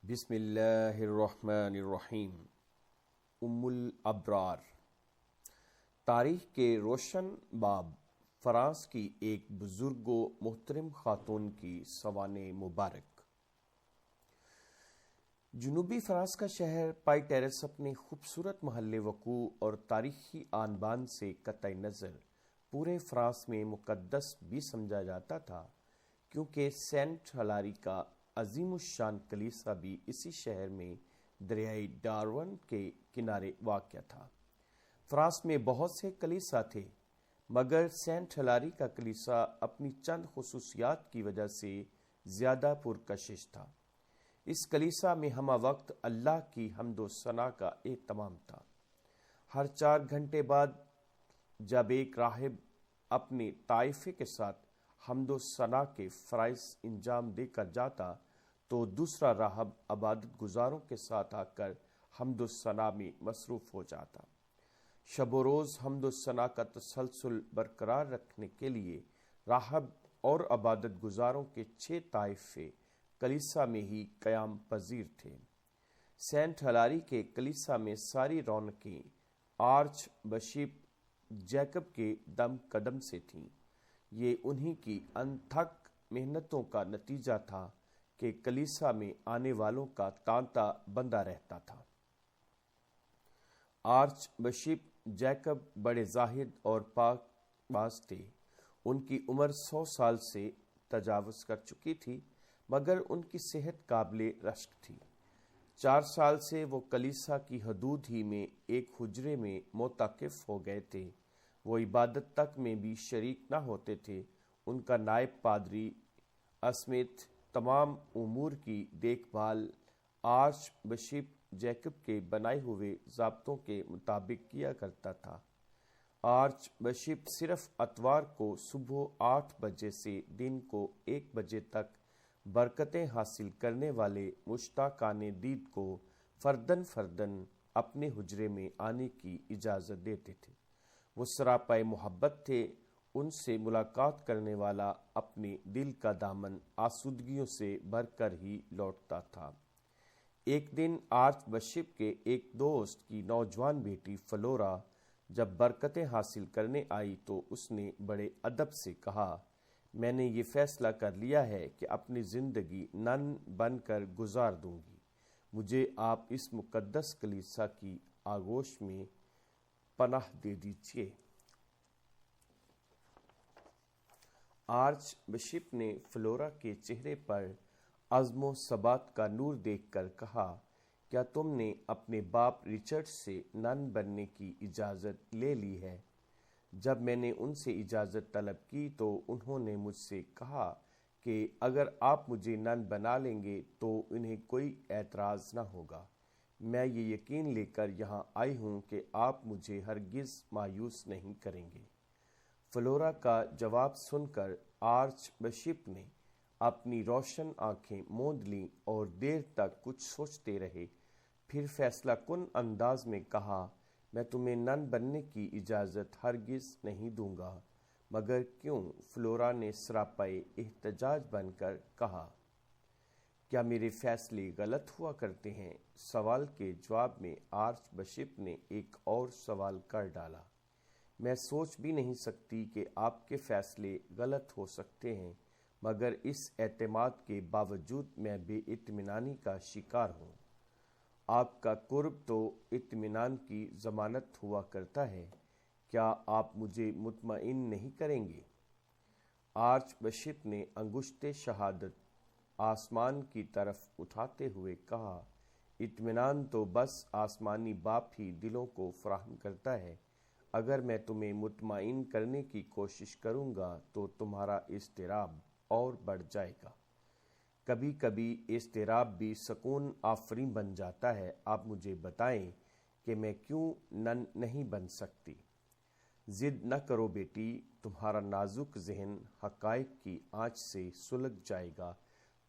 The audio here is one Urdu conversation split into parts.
بسم اللہ الرحمن الرحیم۔ ام الابرار۔ تاریخ کے روشن باب فرانس کی ایک بزرگ و محترم خاتون کی سوانح مبارک۔ جنوبی فرانس کا شہر پائی ٹیرس اپنے خوبصورت محل وقوع اور تاریخی آن بان سے قطع نظر پورے فرانس میں مقدس بھی سمجھا جاتا تھا، کیونکہ سینٹ ہلاری کا عظیم الشان کلیسا بھی اسی شہر میں دریائے ڈارون کے کنارے واقع تھا۔ فرانس میں بہت سے کلیسا تھے، مگر سینٹ ہلاری کا کلیسا اپنی چند خصوصیات کی وجہ سے زیادہ پرکشش تھا۔ اس کلیسا میں ہمہ وقت اللہ کی حمد و ثنا کا اہتمام تھا۔ ہر 4 گھنٹے بعد جب ایک راہب اپنے طائفے کے ساتھ حمد و ثنا کے فرائض انجام دے کر جاتا تو دوسرا راہب عبادت گزاروں کے ساتھ آ کر حمد و ثنا میں مصروف ہو جاتا۔ شب و روز حمد و ثنا کا تسلسل برقرار رکھنے کے لیے راہب اور عبادت گزاروں کے 6 طائفے کلیسا میں ہی قیام پذیر تھے۔ سینٹ ہلاری کے کلیسا میں ساری رونقیں آرچ بشپ جیکب کے دم قدم سے تھیں۔ یہ انہی کی انتھک محنتوں کا نتیجہ تھا کہ کلیسا میں آنے والوں کا تانتا بندہ رہتا تھا۔ آرچ بشپ جیکب بڑے زاہد اور پاک باز تھے۔ ان کی عمر 100 سال سے تجاوز کر چکی تھی، مگر ان کی صحت قابل رشک تھی۔ 4 سال سے وہ کلیسا کی حدود ہی میں ایک حجرے میں معتکف ہو گئے تھے۔ وہ عبادت تک میں بھی شریک نہ ہوتے تھے۔ ان کا نائب پادری اسمیت تمام امور کی دیکھ بھال آرچ بشپ جیکب کے بنائے ہوئے ضابطوں کے مطابق کیا کرتا تھا۔ آرچ بشپ صرف اتوار کو صبح 8 بجے سے دن کو 1 بجے تک برکتیں حاصل کرنے والے مشتاقان دید کو فرداً فرداً اپنے حجرے میں آنے کی اجازت دیتے تھے۔ وہ سراپائے محبت تھے۔ ان سے ملاقات کرنے والا اپنے دل کا دامن آسودگیوں سے بھر کر ہی لوٹتا تھا۔ ایک دن آرچ بشپ کے ایک دوست کی نوجوان بیٹی فلورا جب برکتیں حاصل کرنے آئی تو اس نے بڑے ادب سے کہا، میں نے یہ فیصلہ کر لیا ہے کہ اپنی زندگی نن بن کر گزار دوں گی۔ مجھے آپ اس مقدس کلیسا کی آغوش میں پناہ دے دیجیے۔ آرچ بشپ نے فلورا کے چہرے پر عزم و ثبات کا نور دیکھ کر کہا، کیا تم نے اپنے باپ رچرڈ سے نن بننے کی اجازت لے لی ہے؟ جب میں نے ان سے اجازت طلب کی تو انہوں نے مجھ سے کہا کہ اگر آپ مجھے نن بنا لیں گے تو انہیں کوئی اعتراض نہ ہوگا۔ میں یہ یقین لے کر یہاں آئی ہوں کہ آپ مجھے ہرگز مایوس نہیں کریں گے۔ فلورا کا جواب سن کر آرچ بشپ نے اپنی روشن آنکھیں موند لیں اور دیر تک کچھ سوچتے رہے۔ پھر فیصلہ کن انداز میں کہا، میں تمہیں نن بننے کی اجازت ہرگز نہیں دوں گا۔ مگر کیوں؟ فلورا نے سراپائے احتجاج بن کر کہا، کیا میرے فیصلے غلط ہوا کرتے ہیں؟ سوال کے جواب میں آرچ بشپ نے ایک اور سوال کر ڈالا، میں سوچ بھی نہیں سکتی کہ آپ کے فیصلے غلط ہو سکتے ہیں، مگر اس اعتماد کے باوجود میں بے اطمینانی کا شکار ہوں۔ آپ کا قرب تو اطمینان کی ضمانت ہوا کرتا ہے، کیا آپ مجھے مطمئن نہیں کریں گے؟ آرچ بشپ نے انگشت شہادت آسمان کی طرف اٹھاتے ہوئے کہا، اطمینان تو بس آسمانی باپ ہی دلوں کو فراہم کرتا ہے۔ اگر میں تمہیں مطمئن کرنے کی کوشش کروں گا تو تمہارا اضطراب اور بڑھ جائے گا۔ کبھی کبھی اضطراب بھی سکون آفریں بن جاتا ہے۔ آپ مجھے بتائیں کہ میں کیوں نن نہیں بن سکتی؟ ضد نہ کرو بیٹی، تمہارا نازک ذہن حقائق کی آنچ سے سلگ جائے گا،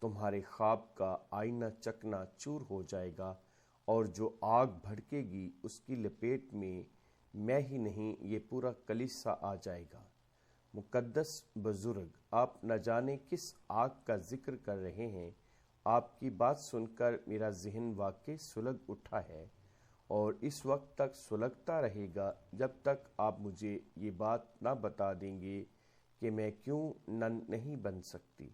تمہارے خواب کا آئینہ چکنا چور ہو جائے گا، اور جو آگ بھڑکے گی اس کی لپیٹ میں ہی نہیں یہ پورا کلیسا آ جائے گا۔ مقدس بزرگ، آپ نہ جانے کس آگ کا ذکر کر رہے ہیں آپ کی بات سن کر میرا ذہن واقعی سلگ اٹھا ہے اور اس وقت تک سلگتا رہے گا جب تک آپ مجھے یہ بات نہ بتا دیں گے کہ میں کیوں نن نہیں بن سکتی۔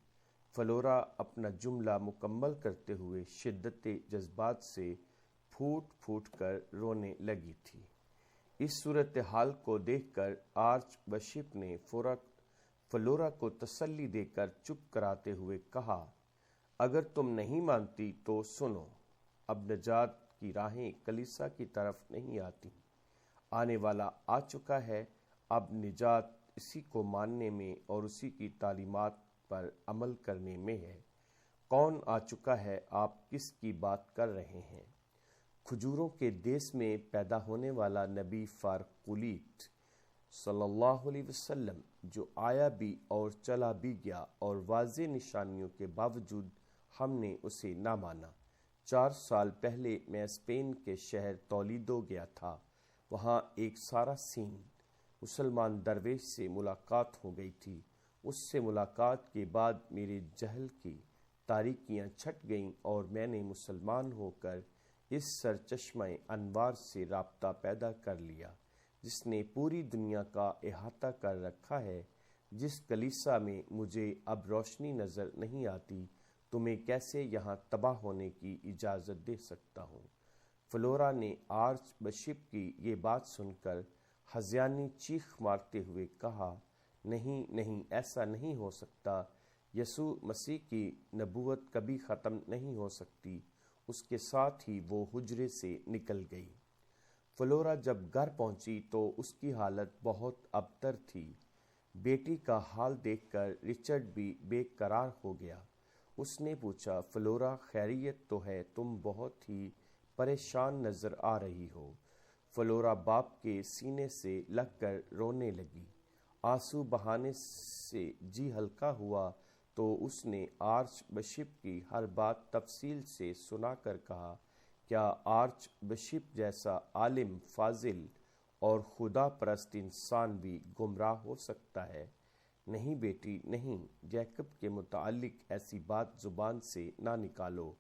فلورا اپنا جملہ مکمل کرتے ہوئے شدت جذبات سے پھوٹ پھوٹ کر رونے لگی تھی۔ اس صورتحال کو دیکھ کر آرچ بشپ نے فلورا کو تسلی دے کر چپ کراتے ہوئے کہا، اگر تم نہیں مانتی تو سنو، اب نجات کی راہیں کلیسا کی طرف نہیں آتی، آنے والا آ چکا ہے۔ اب نجات اسی کو ماننے میں اور اسی کی تعلیمات پر عمل کرنے میں ہے۔ کون آ چکا ہے؟ آپ کس کی بات کر رہے ہیں؟ کھجوروں کے دیس میں پیدا ہونے والا نبی فارقلیت صلی اللہ علیہ وسلم، جو آیا بھی اور چلا بھی گیا، اور واضح نشانیوں کے باوجود ہم نے اسے نہ مانا۔ 4 سال پہلے میں اسپین کے شہر تولیدو گیا تھا۔ وہاں ایک ساراسین مسلمان درویش سے ملاقات ہو گئی تھی۔ اس سے ملاقات کے بعد میرے جہل کی تاریکیاں چھٹ گئیں اور میں نے مسلمان ہو کر اس سرچشمہ انوار سے رابطہ پیدا کر لیا جس نے پوری دنیا کا احاطہ کر رکھا ہے۔ جس کلیسا میں مجھے اب روشنی نظر نہیں آتی تو میں کیسے یہاں تباہ ہونے کی اجازت دے سکتا ہوں؟ فلورا نے آرچ بشپ کی یہ بات سن کر ہذیانی چیخ مارتے ہوئے کہا، نہیں نہیں، ایسا نہیں ہو سکتا۔ یسوع مسیح کی نبوت کبھی ختم نہیں ہو سکتی۔ اس کے ساتھ ہی وہ حجرے سے نکل گئی۔ فلورا جب گھر پہنچی تو اس کی حالت بہت ابتر تھی۔ بیٹی کا حال دیکھ کر رچرڈ بھی بے قرار ہو گیا۔ اس نے پوچھا، فلورا خیریت تو ہے؟ تم بہت ہی پریشان نظر آ رہی ہو۔ فلورا باپ کے سینے سے لگ کر رونے لگی۔ آنسو بہانے سے جی ہلکا ہوا تو اس نے آرچ بشپ کی ہر بات تفصیل سے سنا کر کہا، کیا آرچ بشپ جیسا عالم، فاضل اور خدا پرست انسان بھی گمراہ ہو سکتا ہے؟ نہیں بیٹی، نہیں، جیکب کے متعلق ایسی بات زبان سے نہ نکالو۔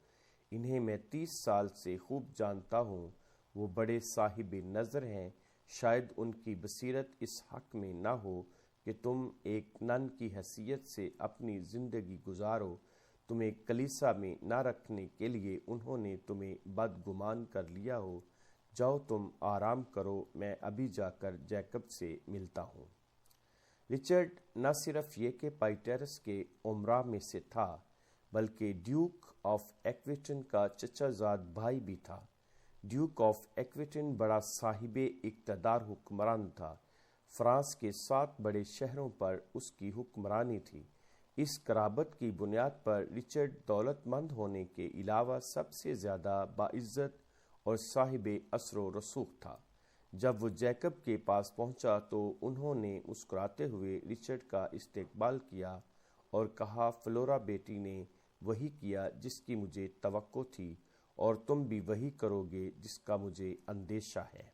انہیں میں 30 سال سے خوب جانتا ہوں۔ وہ بڑے صاحب نظر ہیں۔ شاید ان کی بصیرت اس حق میں نہ ہو کہ تم ایک نن کی حیثیت سے اپنی زندگی گزارو۔ تمہیں کلیسا میں نہ رکھنے کے لیے انہوں نے تمہیں بدگمان کر لیا ہو۔ جاؤ تم آرام کرو، میں ابھی جا کر جیکب سے ملتا ہوں۔ رچرڈ نہ صرف یہ کہ پائٹیرس کے امراء میں سے تھا بلکہ ڈیوک آف ایکویٹن کا چچا زاد بھائی بھی تھا۔ ڈیوک آف ایکویٹن بڑا صاحب اقتدار حکمران تھا۔ فرانس کے 7 بڑے شہروں پر اس کی حکمرانی تھی۔ اس قرابت کی بنیاد پر رچرڈ دولت مند ہونے کے علاوہ سب سے زیادہ باعزت اور صاحب اثر و رسوخ تھا۔ جب وہ جیکب کے پاس پہنچا تو انہوں نے مسکراتے ہوئے رچرڈ کا استقبال کیا اور کہا، فلورا بیٹی نے وہی کیا جس کی مجھے توقع تھی، اور تم بھی وہی کرو گے جس کا مجھے اندیشہ ہے۔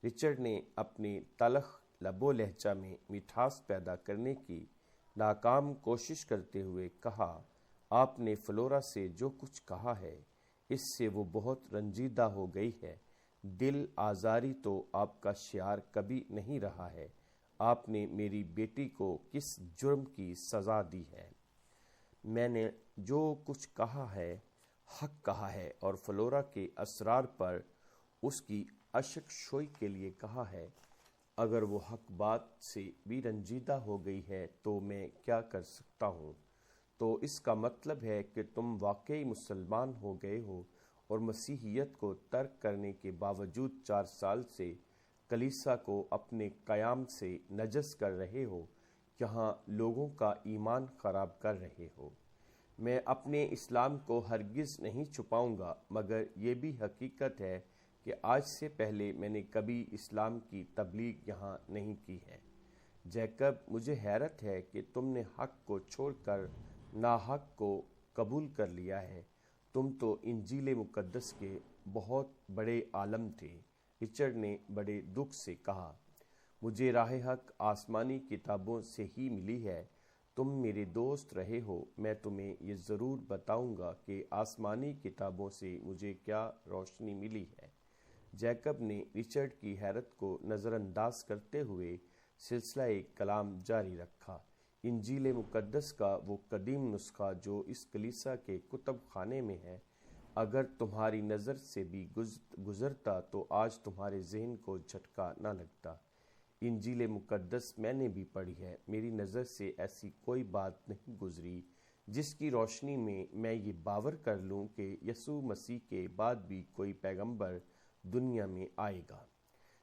رچرڈ نے اپنے تلخ لب و لہجہ میں مٹھاس پیدا کرنے کی ناکام کوشش کرتے ہوئے کہا، آپ نے فلورا سے جو کچھ کہا ہے اس سے وہ بہت رنجیدہ ہو گئی ہے۔ دل آزاری تو آپ کا شعار کبھی نہیں رہا ہے۔ آپ نے میری بیٹی کو کس جرم کی سزا دی ہے؟ میں نے جو کچھ کہا ہے حق کہا ہے اور فلورا کے اسرار پر اس کی اشک شوئی کے لیے کہا ہے۔ اگر وہ حق بات سے بھی رنجیدہ ہو گئی ہے تو میں کیا کر سکتا ہوں؟ تو اس کا مطلب ہے کہ تم واقعی مسلمان ہو گئے ہو اور مسیحیت کو ترک کرنے کے باوجود 4 سال سے کلیسا کو اپنے قیام سے نجس کر رہے ہو، یہاں لوگوں کا ایمان خراب کر رہے ہو۔ میں اپنے اسلام کو ہرگز نہیں چھپاؤں گا، مگر یہ بھی حقیقت ہے کہ آج سے پہلے میں نے کبھی اسلام کی تبلیغ یہاں نہیں کی ہے۔ جیکب، مجھے حیرت ہے کہ تم نے حق کو چھوڑ کر ناحق کو قبول کر لیا ہے۔ تم تو انجیل مقدس کے بہت بڑے عالم تھے۔ رچرڈ نے بڑے دکھ سے کہا، مجھے راہ حق آسمانی کتابوں سے ہی ملی ہے۔ تم میرے دوست رہے ہو، میں تمہیں یہ ضرور بتاؤں گا کہ آسمانی کتابوں سے مجھے کیا روشنی ملی ہے۔ جیکب نے رچرڈ کی حیرت کو نظر انداز کرتے ہوئے سلسلہ کلام جاری رکھا۔ انجیل مقدس کا وہ قدیم نسخہ جو اس کلیسا کے کتب خانے میں ہے، اگر تمہاری نظر سے بھی گزرتا تو آج تمہارے ذہن کو جھٹکا نہ لگتا۔ انجیل مقدس میں نے بھی پڑھی ہے، میری نظر سے ایسی کوئی بات نہیں گزری جس کی روشنی میں یہ باور کر لوں کہ یسوع مسیح کے بعد بھی کوئی پیغمبر دنیا میں آئے گا۔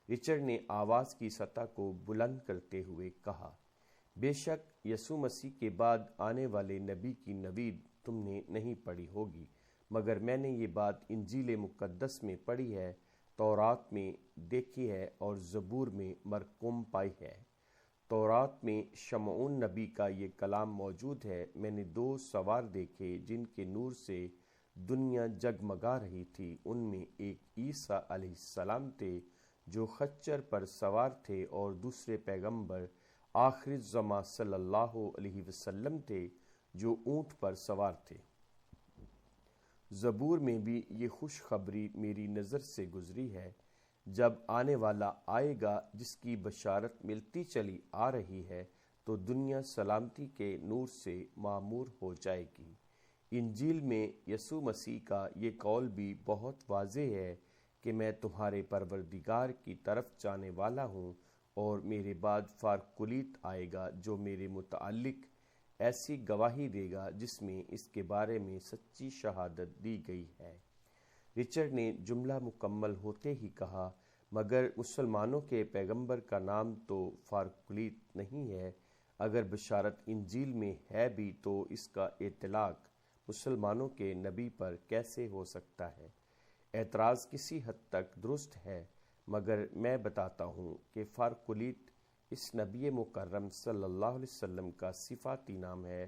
رچرڈ نے آواز کی سطح کو بلند کرتے ہوئے کہا، بے شک یسوع مسیح کے بعد آنے والے نبی کی نوید تم نے نہیں پڑھی ہوگی، مگر میں نے یہ بات انجیل مقدس میں پڑھی ہے، تورات میں دیکھی ہے اور زبور میں مرقوم پائی ہے۔ تورات میں شمعون نبی کا یہ کلام موجود ہے، میں نے 2 سوار دیکھے جن کے نور سے دنیا جگمگا رہی تھی، ان میں ایک عیسیٰ علیہ السلام تھے جو خچر پر سوار تھے، اور دوسرے پیغمبر آخر الزماں صلی اللہ علیہ وسلم تھے جو اونٹ پر سوار تھے۔ زبور میں بھی یہ خوشخبری میری نظر سے گزری ہے، جب آنے والا آئے گا جس کی بشارت ملتی چلی آ رہی ہے تو دنیا سلامتی کے نور سے معمور ہو جائے گی۔ انجیل میں یسوع مسیح کا یہ قول بھی بہت واضح ہے کہ میں تمہارے پروردگار کی طرف جانے والا ہوں، اور میرے بعد فارکلیت آئے گا جو میرے متعلق ایسی گواہی دے گا جس میں اس کے بارے میں سچی شہادت دی گئی ہے۔ رچرڈ نے جملہ مکمل ہوتے ہی کہا، مگر مسلمانوں کے پیغمبر کا نام تو فارکلیت نہیں ہے، اگر بشارت انجیل میں ہے بھی تو اس کا اطلاق مسلمانوں کے نبی پر کیسے ہو سکتا ہے؟ اعتراض کسی حد تک درست ہے، مگر میں بتاتا ہوں کہ فارکلیت اس نبی مکرم صلی اللہ علیہ وسلم کا صفاتی نام ہے،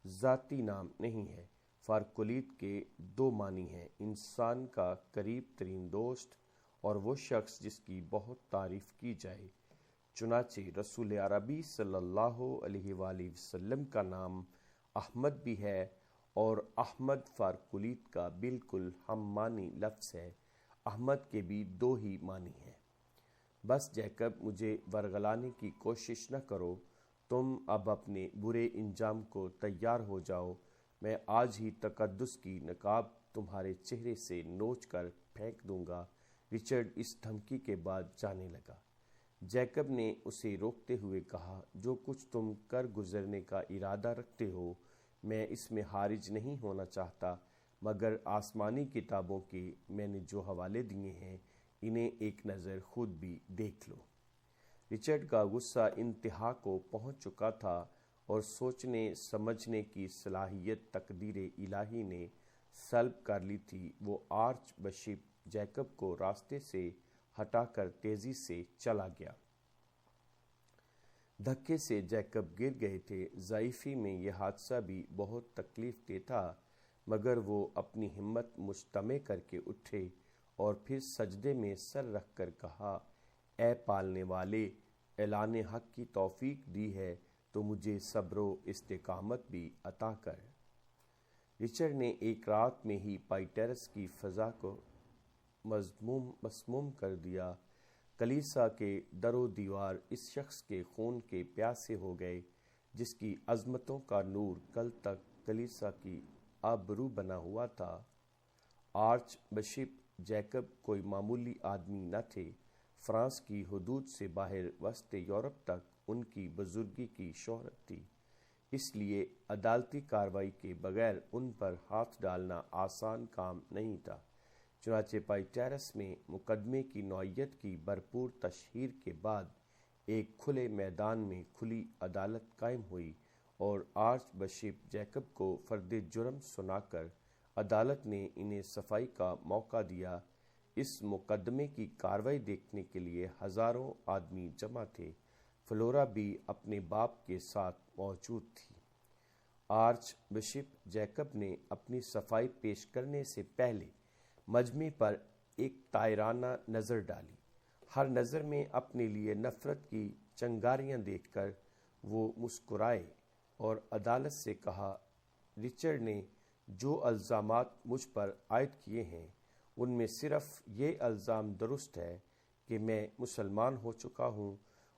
ذاتی نام نہیں ہے۔ فارکلیت کے 2 معنی ہیں، انسان کا قریب ترین دوست اور وہ شخص جس کی بہت تعریف کی جائے۔ چنانچہ رسول عربی صلی اللہ علیہ وآلہ وسلم کا نام احمد بھی ہے، اور احمد فارکلیت کا بالکل ہم معنی لفظ ہے۔ احمد کے بھی 2 ہی معنی ہیں۔ بس جیکب، مجھے ورغلانے کی کوشش نہ کرو، تم اب اپنے برے انجام کو تیار ہو جاؤ، میں آج ہی تقدس کی نقاب تمہارے چہرے سے نوچ کر پھینک دوں گا۔ رچرڈ اس دھمکی کے بعد جانے لگا۔ جیکب نے اسے روکتے ہوئے کہا، جو کچھ تم کر گزرنے کا ارادہ رکھتے ہو میں اس میں حارج نہیں ہونا چاہتا، مگر آسمانی کتابوں کے میں نے جو حوالے دیے ہیں انہیں ایک نظر خود بھی دیکھ لو۔ رچرڈ کا غصہ انتہا کو پہنچ چکا تھا اور سوچنے سمجھنے کی صلاحیت تقدیر الہی نے سلب کر لی تھی۔ وہ آرچ بشپ جیکب کو راستے سے ہٹا کر تیزی سے چلا گیا۔ دھکے سے جیکب گر گئے تھے۔ ضعیفی میں یہ حادثہ بھی بہت تکلیف دہ تھا، مگر وہ اپنی ہمت مجتمع کر کے اٹھے اور پھر سجدے میں سر رکھ کر کہا، اے پالنے والے، اعلان حق کی توفیق دی ہے تو مجھے صبر و استقامت بھی عطا کر۔ رچرڈ نے ایک رات میں ہی پائٹیرس کی فضا کو مسموم کر دیا۔ کلیسا کے در و دیوار اس شخص کے خون کے پیاسے ہو گئے جس کی عظمتوں کا نور کل تک کلیسا کی آبرو بنا ہوا تھا۔ آرچ بشپ جیکب کوئی معمولی آدمی نہ تھے۔ فرانس کی حدود سے باہر وسط یورپ تک ان کی بزرگی کی شہرت تھی، اس لیے عدالتی کارروائی کے بغیر ان پر ہاتھ ڈالنا آسان کام نہیں تھا۔ چنانچہ پائٹیرس میں مقدمے کی نوعیت کی بھرپور تشہیر کے بعد ایک کھلے میدان میں کھلی عدالت قائم ہوئی، اور آرچ بشپ جیکب کو فرد جرم سنا کر عدالت نے انہیں صفائی کا موقع دیا۔ اس مقدمے کی کارروائی دیکھنے کے لیے ہزاروں آدمی جمع تھے۔ فلورا بھی اپنے باپ کے ساتھ موجود تھی۔ آرچ بشپ جیکب نے اپنی صفائی پیش کرنے سے پہلے مجمع پر ایک طائرانہ نظر ڈالی۔ ہر نظر میں اپنے لیے نفرت کی چنگاریاں دیکھ کر وہ مسکرائے اور عدالت سے کہا، رچرڈ نے جو الزامات مجھ پر عائد کیے ہیں ان میں صرف یہ الزام درست ہے کہ میں مسلمان ہو چکا ہوں،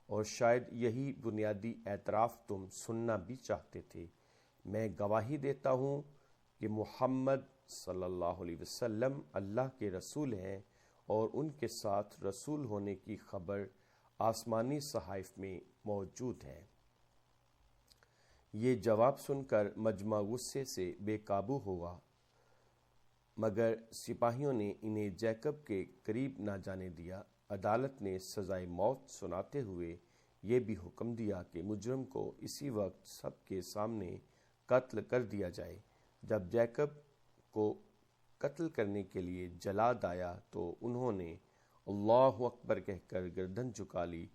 اور شاید یہی بنیادی اعتراف تم سننا بھی چاہتے تھے۔ میں گواہی دیتا ہوں کہ محمد صلی اللہ علیہ وسلم اللہ کے رسول ہیں، اور ان کے ساتھ رسول ہونے کی خبر آسمانی صحائف میں موجود ہے۔ یہ جواب سن کر مجمع غصے سے بے قابو ہوا، مگر سپاہیوں نے انہیں جیکب کے قریب نہ جانے دیا۔ عدالت نے سزائے موت سناتے ہوئے یہ بھی حکم دیا کہ مجرم کو اسی وقت سب کے سامنے قتل کر دیا جائے۔ جب جیکب کو قتل کرنے کے لیے جلاد آیا تو انہوں نے اللہ اکبر کہہ کر گردن جھکا لی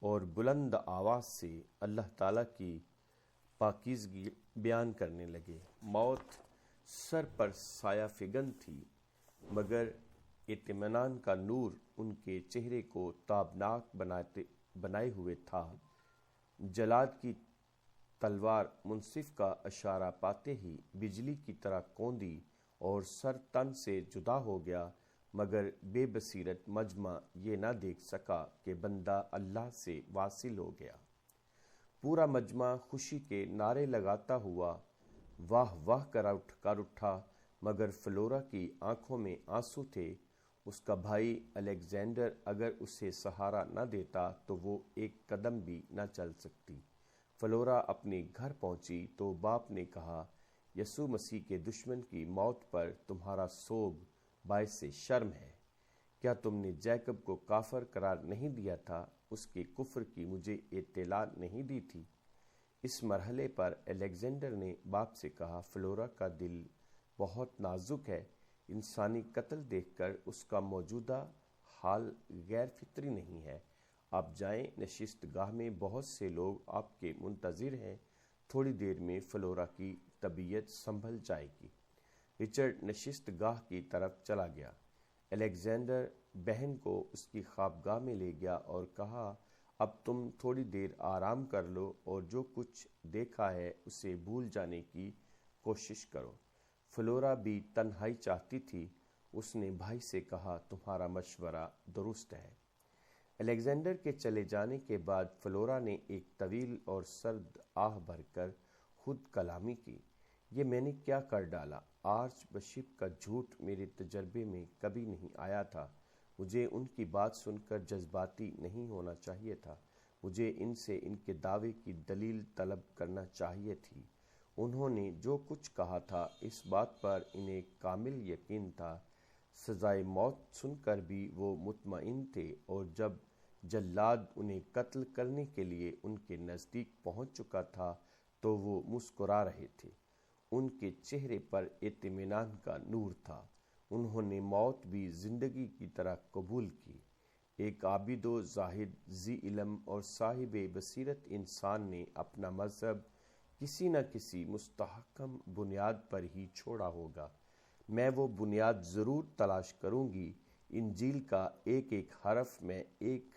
اور بلند آواز سے اللہ تعالیٰ کی پاکیزگی بیان کرنے لگے۔ موت سر پر سایہ فگن تھی، مگر اطمینان کا نور ان کے چہرے کو تابناک بنائے ہوئے تھا۔ جلاد کی تلوار منصف کا اشارہ پاتے ہی بجلی کی طرح کوندی اور سر تن سے جدا ہو گیا، مگر بے بصیرت مجمع یہ نہ دیکھ سکا کہ بندہ اللہ سے واصل ہو گیا۔ پورا مجمع خوشی کے نعرے لگاتا ہوا واہ واہ کر اٹھا، مگر فلورا کی آنکھوں میں آنسو تھے۔ اس کا بھائی الیگزینڈر اگر اسے سہارا نہ دیتا تو وہ ایک قدم بھی نہ چل سکتی۔ فلورا اپنے گھر پہنچی تو باپ نے کہا، یسوع مسیح کے دشمن کی موت پر تمہارا سوگ باعث شرم ہے۔ کیا تم نے جیکب کو کافر قرار نہیں دیا تھا؟ اس کے کفر کی مجھے اطلاع نہیں دی تھی؟ اس مرحلے پر الیگزینڈر نے باپ سے کہا، فلورا کا دل بہت نازک ہے، انسانی قتل دیکھ کر اس کا موجودہ حال غیر فطری نہیں ہے۔ آپ جائیں، نشست گاہ میں بہت سے لوگ آپ کے منتظر ہیں، تھوڑی دیر میں فلورا کی طبیعت سنبھل جائے گی۔ رچرڈ نشست گاہ کی طرف چلا گیا۔ الیگزینڈر بہن کو اس کی خوابگاہ میں لے گیا اور کہا، اب تم تھوڑی دیر آرام کر لو اور جو کچھ دیکھا ہے اسے بھول جانے کی کوشش کرو۔ فلورا بھی تنہائی چاہتی تھی۔ اس نے بھائی سے کہا، تمہارا مشورہ درست ہے۔ الیگزینڈر کے چلے جانے کے بعد فلورا نے ایک طویل اور سرد آہ بھر کر خود کلامی کی۔ یہ میں نے کیا کر ڈالا؟ آرچ بشپ کا جھوٹ میرے تجربے میں کبھی نہیں آیا تھا۔ مجھے ان کی بات سن کر جذباتی نہیں ہونا چاہیے تھا۔ مجھے ان سے ان کے دعوے کی دلیل طلب کرنا چاہیے تھی۔ انہوں نے جو کچھ کہا تھا اس بات پر انہیں کامل یقین تھا۔ سزائے موت سن کر بھی وہ مطمئن تھے، اور جب جلاد انہیں قتل کرنے کے لیے ان کے نزدیک پہنچ چکا تھا تو وہ مسکرا رہے تھے۔ ان کے چہرے پر اطمینان کا نور تھا۔ انہوں نے موت بھی زندگی کی طرح قبول کی۔ ایک عابد و زاہد، ذی علم اور صاحب بصیرت انسان نے اپنا مذہب کسی نہ کسی مستحکم بنیاد پر ہی چھوڑا ہوگا۔ میں وہ بنیاد ضرور تلاش کروں گی۔ انجیل کا ایک ایک حرف میں ایک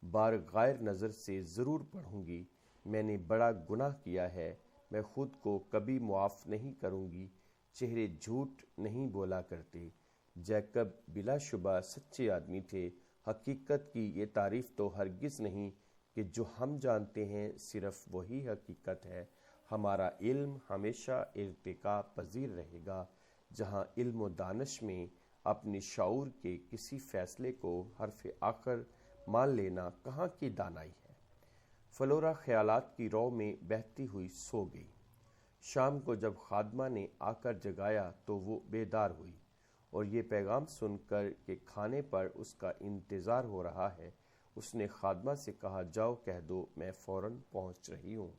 بار غیر نظر سے ضرور پڑھوں گی۔ میں نے بڑا گناہ کیا ہے، میں خود کو کبھی معاف نہیں کروں گی۔ چہرے جھوٹ نہیں بولا کرتے۔ جیکب بلا شبہ سچے آدمی تھے۔ حقیقت کی یہ تعریف تو ہرگز نہیں کہ جو ہم جانتے ہیں صرف وہی حقیقت ہے۔ ہمارا علم ہمیشہ ارتقاء پذیر رہے گا۔ جہاں علم و دانش میں اپنے شعور کے کسی فیصلے کو حرف آخر مان لینا کہاں کی دانائی ہے۔ فلورا خیالات کی رو میں بہتی ہوئی سو گئی۔ شام کو جب خادمہ نے آ کر جگایا تو وہ بیدار ہوئی، اور یہ پیغام سن کر کہ کھانے پر اس کا انتظار ہو رہا ہے، اس نے خادمہ سے کہا، جاؤ کہہ دو میں فوراً پہنچ رہی ہوں۔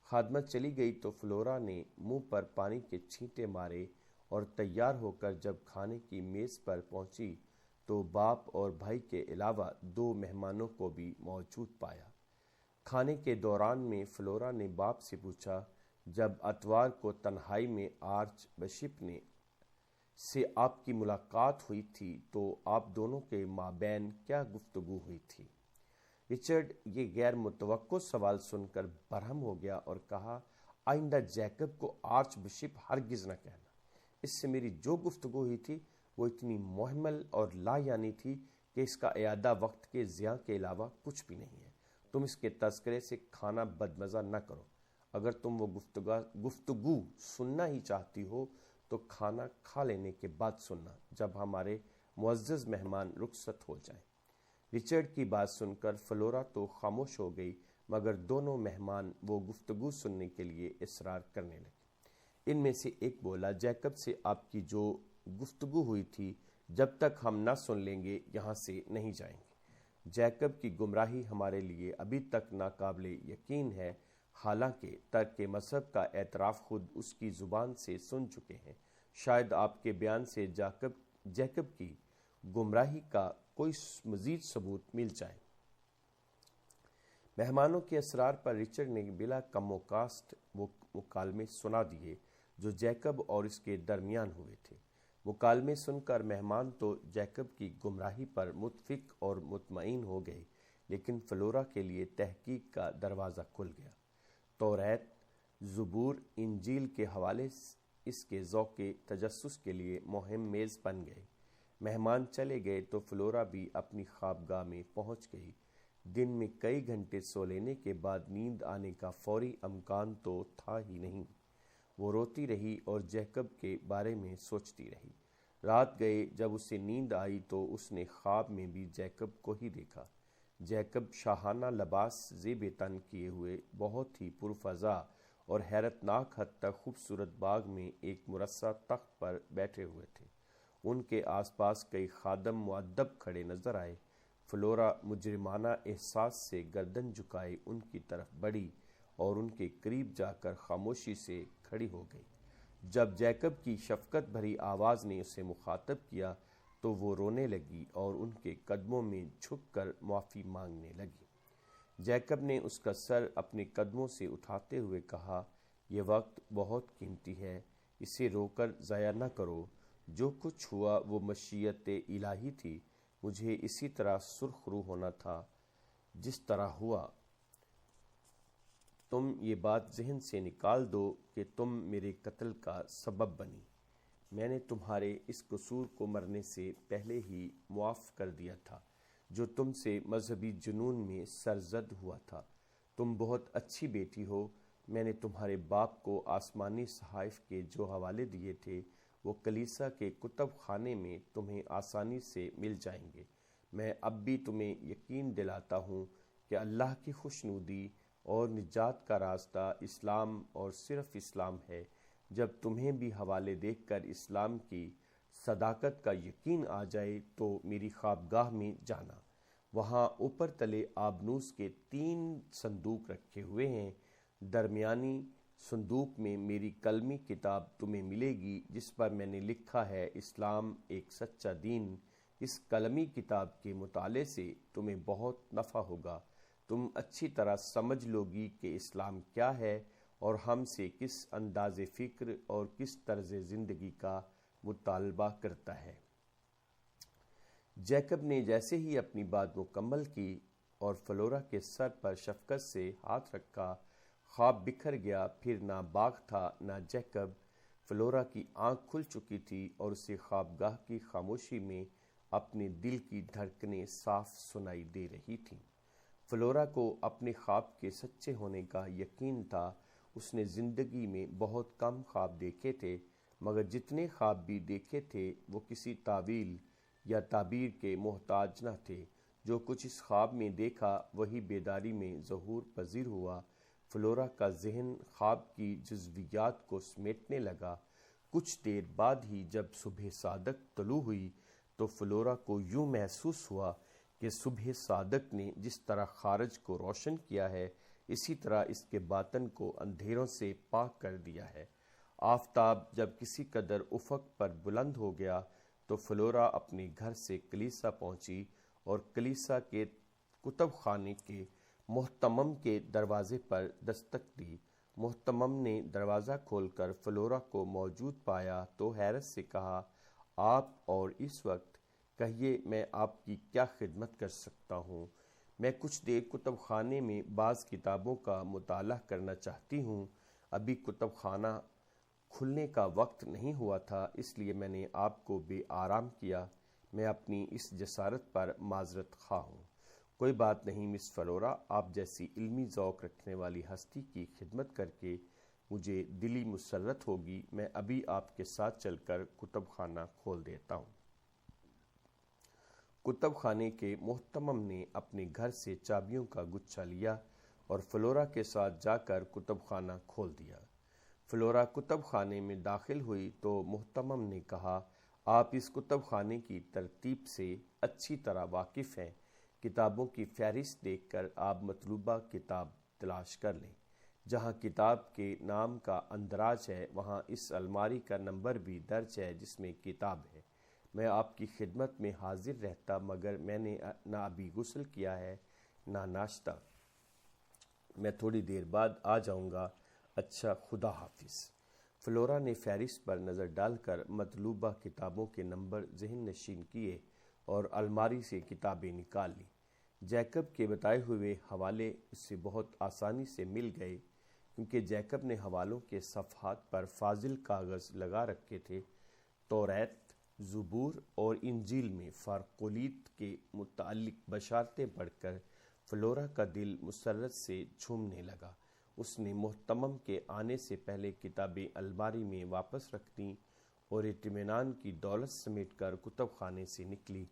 خادمہ چلی گئی تو فلورا نے منہ پر پانی کے چھینٹے مارے، اور تیار ہو کر جب کھانے کی میز پر پہنچی تو باپ اور بھائی کے علاوہ 2 مہمانوں کو بھی موجود پایا۔ کھانے کے دوران میں فلورا نے باپ سے پوچھا، جب اتوار کو تنہائی میں آرچ بشپ سے آپ کی ملاقات ہوئی تھی تو آپ دونوں کے مابین کیا گفتگو ہوئی تھی؟ رچرڈ یہ غیر متوقع سوال سن کر برہم ہو گیا اور کہا، آئندہ جیکب کو آرچ بشپ ہرگز نہ کہنا۔ اس سے میری جو گفتگو ہوئی تھی وہ اتنی مہمل اور لا یعنی تھی کہ اس کا اعادہ وقت کے ضیاع کے علاوہ کچھ بھی نہیں ہے۔ تم اس کے تذکرے سے کھانا بدمزہ نہ کرو۔ اگر تم وہ گفتگو سننا ہی چاہتی ہو تو کھانا کھا لینے کے بعد سننا، جب ہمارے معزز مہمان رخصت ہو جائیں۔ رچرڈ کی بات سن کر فلورا تو خاموش ہو گئی، مگر دونوں مہمان وہ گفتگو سننے کے لیے اصرار کرنے لگے۔ ان میں سے ایک بولا، جیکب سے آپ کی جو گفتگو ہوئی تھی جب تک ہم نہ سن لیں گے یہاں سے نہیں جائیں گے۔ جیکب کی گمراہی ہمارے لیے ابھی تک ناقابل یقین ہے، حالانکہ ترک مذہب کا اعتراف خود اس کی زبان سے سن چکے ہیں۔ شاید آپ کے بیان سے جیکب کی گمراہی کا کوئی مزید ثبوت مل جائے۔ مہمانوں کے اصرار پر رچرڈ نے بلا کم و کاست وہ مکالمے سنا دیے جو جیکب اور اس کے درمیان ہوئے تھے۔ مکالمے سن کر مہمان تو جیکب کی گمراہی پر متفق اور مطمئن ہو گئے، لیکن فلورا کے لیے تحقیق کا دروازہ کھل گیا۔ توریت، زبور، انجیل کے حوالے اس کے ذوق تجسس کے لیے مہم میز بن گئے۔ مہمان چلے گئے تو فلورا بھی اپنی خوابگاہ میں پہنچ گئی۔ دن میں کئی گھنٹے سو لینے کے بعد نیند آنے کا فوری امکان تو تھا ہی نہیں۔ وہ روتی رہی اور جیکب کے بارے میں سوچتی رہی۔ رات گئے، جب اسے نیند آئی تو اس نے خواب میں بھی جیکب کو ہی دیکھا۔ جیکب شاہانہ لباس زیب تن کیے ہوئے بہت ہی پرفضا اور حیرت ناک حد تک خوبصورت باغ میں ایک مرصع تخت پر بیٹھے ہوئے تھے۔ ان کے آس پاس کئی خادم مؤدب کھڑے نظر آئے۔ فلورا مجرمانہ احساس سے گردن جھکائے ان کی طرف بڑھی اور ان کے قریب جا کر خاموشی سے کھڑی ہو گئی۔ جب جیکب کی شفقت بھری آواز نے اسے مخاطب کیا تو وہ رونے لگی اور ان کے قدموں میں جھک کر معافی مانگنے لگی۔ جیکب نے اس کا سر اپنے قدموں سے اٹھاتے ہوئے کہا، یہ وقت بہت قیمتی ہے، اسے رو کر ضائع نہ کرو۔ جو کچھ ہوا وہ مشیت الہی تھی، مجھے اسی طرح سرخ رو ہونا تھا جس طرح ہوا۔ تم یہ بات ذہن سے نکال دو کہ تم میرے قتل کا سبب بنی۔ میں نے تمہارے اس قصور کو مرنے سے پہلے ہی معاف کر دیا تھا جو تم سے مذہبی جنون میں سرزد ہوا تھا۔ تم بہت اچھی بیٹی ہو۔ میں نے تمہارے باپ کو آسمانی صحائف کے جو حوالے دیے تھے وہ کلیسا کے کتب خانے میں تمہیں آسانی سے مل جائیں گے۔ میں اب بھی تمہیں یقین دلاتا ہوں کہ اللہ کی خوشنودی اور نجات کا راستہ اسلام اور صرف اسلام ہے۔ جب تمہیں بھی حوالے دیکھ کر اسلام کی صداقت کا یقین آ جائے تو میری خوابگاہ میں جانا۔ وہاں اوپر تلے آبنوس کے 3 صندوق رکھے ہوئے ہیں۔ درمیانی صندوق میں میری کلمی کتاب تمہیں ملے گی جس پر میں نے لکھا ہے، اسلام ایک سچا دین۔ اس کلمی کتاب کے مطالعے سے تمہیں بہت نفع ہوگا۔ تم اچھی طرح سمجھ لو گی کہ اسلام کیا ہے اور ہم سے کس انداز فکر اور کس طرز زندگی کا مطالبہ کرتا ہے۔ جیکب نے جیسے ہی اپنی بات مکمل کی اور فلورا کے سر پر شفقت سے ہاتھ رکھا، خواب بکھر گیا۔ پھر نہ باغ تھا نہ جیکب۔ فلورا کی آنکھ کھل چکی تھی اور اسے خوابگاہ کی خاموشی میں اپنے دل کی دھڑکنیں صاف سنائی دے رہی تھیں۔ فلورا کو اپنے خواب کے سچے ہونے کا یقین تھا۔ اس نے زندگی میں بہت کم خواب دیکھے تھے، مگر جتنے خواب بھی دیکھے تھے وہ کسی تعویل یا تعبیر کے محتاج نہ تھے۔ جو کچھ اس خواب میں دیکھا وہی بیداری میں ظہور پذیر ہوا۔ فلورا کا ذہن خواب کی جزویات کو سمیٹنے لگا۔ کچھ دیر بعد ہی جب صبح صادق طلوع ہوئی تو فلورا کو یوں محسوس ہوا کہ صبح صادق نے جس طرح خارج کو روشن کیا ہے اسی طرح اس کے باطن کو اندھیروں سے پاک کر دیا ہے۔ آفتاب جب کسی قدر افق پر بلند ہو گیا تو فلورا اپنے گھر سے کلیسا پہنچی اور کلیسا کے کتب خانے کے محتمم کے دروازے پر دستک دی۔ محتمم نے دروازہ کھول کر فلورا کو موجود پایا تو حیرت سے کہا، آپ اور اس وقت؟ کہیے میں آپ کی کیا خدمت کر سکتا ہوں؟ میں کچھ دیر کتب خانے میں بعض کتابوں کا مطالعہ کرنا چاہتی ہوں۔ ابھی کتب خانہ کھلنے کا وقت نہیں ہوا تھا، اس لیے میں نے آپ کو بے آرام کیا۔ میں اپنی اس جسارت پر معذرت خواہ ہوں۔ کوئی بات نہیں مس فلورا، آپ جیسی علمی ذوق رکھنے والی ہستی کی خدمت کر کے مجھے دلی مسرت ہوگی۔ میں ابھی آپ کے ساتھ چل کر کتب خانہ کھول دیتا ہوں۔ کتب خانے کے محتمم نے اپنے گھر سے چابیوں کا گچھا لیا اور فلورا کے ساتھ جا کر کتب خانہ کھول دیا۔ فلورا کتب خانے میں داخل ہوئی تو محتمم نے کہا، آپ اس کتب خانے کی ترتیب سے اچھی طرح واقف ہیں۔ کتابوں کی فہرست دیکھ کر آپ مطلوبہ کتاب تلاش کر لیں۔ جہاں کتاب کے نام کا اندراج ہے وہاں اس الماری کا نمبر بھی درج ہے جس میں کتاب ہے۔ میں آپ کی خدمت میں حاضر رہتا، مگر میں نے نہ ابھی غسل کیا ہے نہ ناشتہ۔ میں تھوڑی دیر بعد آ جاؤں گا۔ اچھا، خدا حافظ۔ فلورا نے فہرست پر نظر ڈال کر مطلوبہ کتابوں کے نمبر ذہن نشین کیے اور الماری سے کتابیں نکال لیں۔ جیکب کے بتائے ہوئے حوالے اس سے بہت آسانی سے مل گئے، کیونکہ جیکب نے حوالوں کے صفحات پر فاضل کاغذ لگا رکھے تھے۔ توریت، زبور اور انجیل میں فارقلیت کے متعلق بشارتیں پڑھ کر فلورا کا دل مسرت سے جھومنے لگا۔ اس نے محتمم کے آنے سے پہلے کتابیں الماری میں واپس رکھ دیں اور اطمینان کی دولت سمیٹ کر کتب خانے سے نکلی۔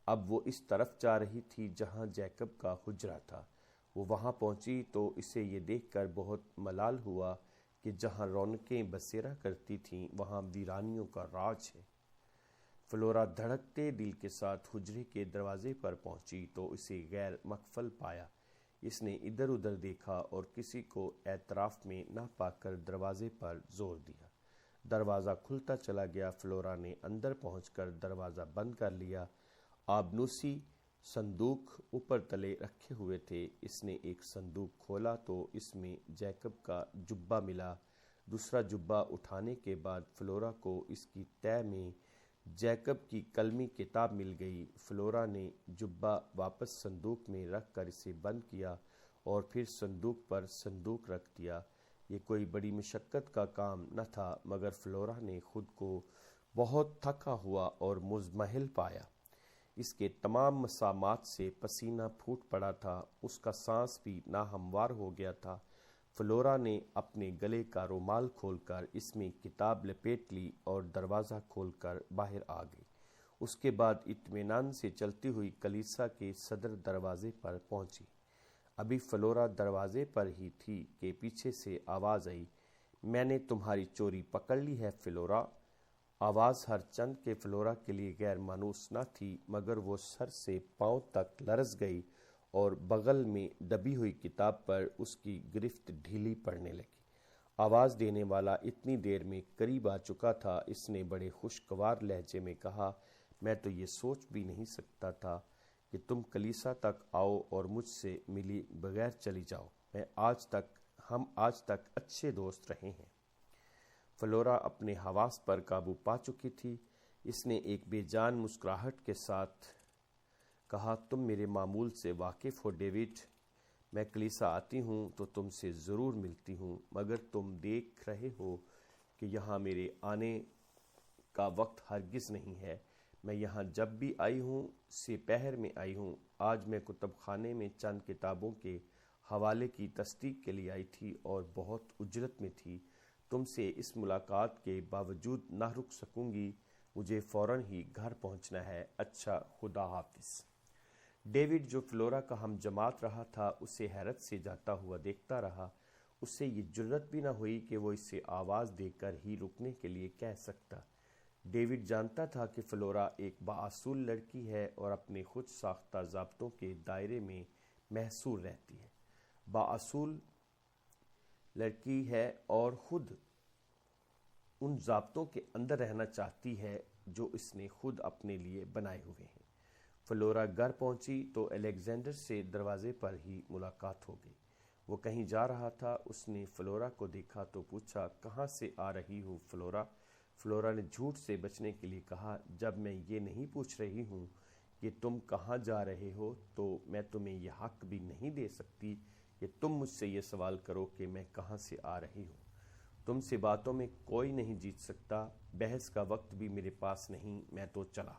اب وہ اس طرف جا رہی تھی جہاں جیکب کا حجرہ تھا۔ وہ وہاں پہنچی تو اسے یہ دیکھ کر بہت ملال ہوا کہ جہاں رونقیں بسیرا کرتی تھیں وہاں ویرانیوں کا راج ہے۔ فلورا دھڑکتے دل کے ساتھ حجرے کے دروازے پر پہنچی تو اسے غیر مقفل پایا۔ اس نے ادھر ادھر دیکھا اور کسی کو اعتراف میں نہ پا کر دروازے پر زور دیا۔ دروازہ کھلتا چلا گیا۔ فلورا نے اندر پہنچ کر دروازہ بند کر لیا۔ آبنوسی صندوق اوپر تلے رکھے ہوئے تھے۔ اس نے ایک صندوق کھولا تو اس میں جیکب کا جبہ ملا۔ دوسرا جبہ اٹھانے کے بعد فلورا کو اس کی تہہ میں جیکب کی کلمی کتاب مل گئی۔ فلورا نے جبہ واپس صندوق میں رکھ کر اسے بند کیا اور پھر صندوق پر صندوق رکھ دیا۔ یہ کوئی بڑی مشقت کا کام نہ تھا، مگر فلورا نے خود کو بہت تھکا ہوا اور مضمحل پایا۔ اس کے تمام مسامات سے پسینہ پھوٹ پڑا تھا، اس کا سانس بھی ناہموار ہو گیا تھا۔ فلورا نے اپنے گلے کا رومال کھول کر اس میں کتاب لپیٹ لی اور دروازہ کھول کر باہر آ گئی۔ اس کے بعد اطمینان سے چلتی ہوئی کلیسا کے صدر دروازے پر پہنچی۔ ابھی فلورا دروازے پر ہی تھی کہ پیچھے سے آواز آئی، میں نے تمہاری چوری پکڑ لی ہے فلورا۔ آواز ہر چند کہ فلورا کے لیے غیر مانوس نہ تھی، مگر وہ سر سے پاؤں تک لرز گئی اور بغل میں دبی ہوئی کتاب پر اس کی گرفت ڈھیلی پڑنے لگی۔ آواز دینے والا اتنی دیر میں قریب آ چکا تھا۔ اس نے بڑے خوشگوار لہجے میں کہا، میں تو یہ سوچ بھی نہیں سکتا تھا کہ تم کلیسا تک آؤ اور مجھ سے ملی بغیر چلی جاؤ۔ ہم آج تک اچھے دوست رہے ہیں۔ فلورا اپنے حواس پر قابو پا چکی تھی۔ اس نے ایک بے جان مسکراہٹ کے ساتھ کہا، تم میرے معمول سے واقف ہو ڈیوڈ۔ میں کلیسا آتی ہوں تو تم سے ضرور ملتی ہوں، مگر تم دیکھ رہے ہو کہ یہاں میرے آنے کا وقت ہرگز نہیں ہے۔ میں یہاں جب بھی آئی ہوں سے پہر میں آئی ہوں۔ آج میں کتب خانے میں چند کتابوں کے حوالے کی تصدیق کے لیے آئی تھی اور بہت اجرت میں تھی۔ تم سے اس ملاقات کے باوجود نہ رک سکوں گی، مجھے فوراً ہی گھر پہنچنا ہے۔ اچھا، خدا حافظ۔ ڈیوڈ جو فلورا کا ہم جماعت رہا تھا اسے حیرت سے جاتا ہوا دیکھتا رہا۔ اس سے یہ جرأت بھی نہ ہوئی کہ وہ اسے آواز دے کر ہی رکنے کے لیے کہہ سکتا۔ ڈیوڈ جانتا تھا کہ فلورا ایک بااصول لڑکی ہے اور اپنے خود ساختہ ضابطوں کے دائرے میں محصور رہتی ہے۔ بااصول لڑکی ہے اور خود ان ضابطوں کے اندر رہنا چاہتی ہے جو اس نے خود اپنے لیے بنائے ہوئے ہیں۔ فلورا گھر پہنچی تو الیگزینڈر سے دروازے پر ہی ملاقات ہو گئی۔ وہ کہیں جا رہا تھا۔ اس نے فلورا کو دیکھا تو پوچھا، کہاں سے آ رہی ہو فلورا؟ فلورا نے جھوٹ سے بچنے کے لیے کہا، جب میں یہ نہیں پوچھ رہی ہوں کہ کہ تم کہاں جا رہے ہو تو میں تمہیں یہ حق بھی نہیں دے سکتی کہ تم مجھ سے یہ سوال کرو کہ میں کہاں سے آ رہی ہوں۔ تم سے باتوں میں کوئی نہیں جیت سکتا، بحث کا وقت بھی میرے پاس نہیں، میں تو چلا۔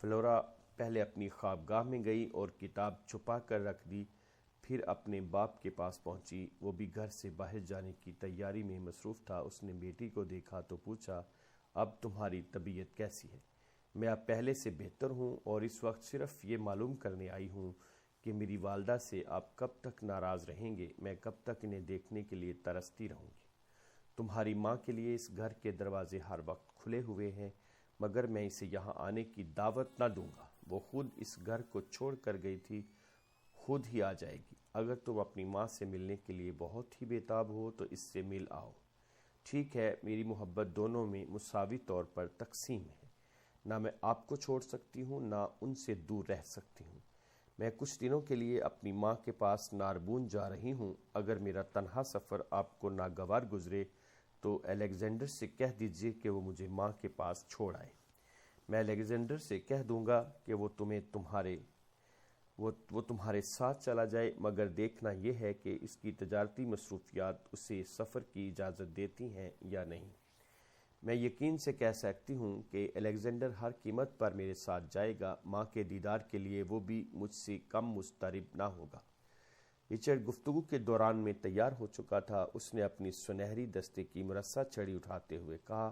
فلورا پہلے اپنی خوابگاہ میں گئی اور کتاب چھپا کر رکھ دی، پھر اپنے باپ کے پاس پہنچی۔ وہ بھی گھر سے باہر جانے کی تیاری میں مصروف تھا۔ اس نے بیٹی کو دیکھا تو پوچھا، اب تمہاری طبیعت کیسی ہے؟ میں اب پہلے سے بہتر ہوں اور اس وقت صرف یہ معلوم کرنے آئی ہوں کہ میری والدہ سے آپ کب تک ناراض رہیں گے، میں کب تک انہیں دیکھنے کے لیے ترستی رہوں گی۔ تمہاری ماں کے لیے اس گھر کے دروازے ہر وقت کھلے ہوئے ہیں، مگر میں اسے یہاں آنے کی دعوت نہ دوں گا۔ وہ خود اس گھر کو چھوڑ کر گئی تھی، خود ہی آ جائے گی۔ اگر تم اپنی ماں سے ملنے کے لیے بہت ہی بےتاب ہو تو اس سے مل آؤ۔ ٹھیک ہے، میری محبت دونوں میں مساوی طور پر تقسیم ہے، نہ میں آپ کو چھوڑ سکتی ہوں نہ ان سے دور رہ سکتی ہوں۔ میں کچھ دنوں کے لیے اپنی ماں کے پاس ناربون جا رہی ہوں۔ اگر میرا تنہا سفر آپ کو ناگوار گزرے تو الیگزینڈر سے کہہ دیجیے کہ وہ مجھے ماں کے پاس چھوڑ آئے۔ میں الیگزینڈر سے کہہ دوں گا کہ وہ تمہارے ساتھ چلا جائے، مگر دیکھنا یہ ہے کہ اس کی تجارتی مصروفیات اسے سفر کی اجازت دیتی ہیں یا نہیں۔ میں یقین سے کہہ سکتی ہوں کہ الیگزینڈر ہر قیمت پر میرے ساتھ جائے گا، ماں کے دیدار کے لیے وہ بھی مجھ سے کم مضطرب نہ ہوگا۔ رچرڈ گفتگو کے دوران میں تیار ہو چکا تھا۔ اس نے اپنی سنہری دستے کی مرصع چھڑی اٹھاتے ہوئے کہا،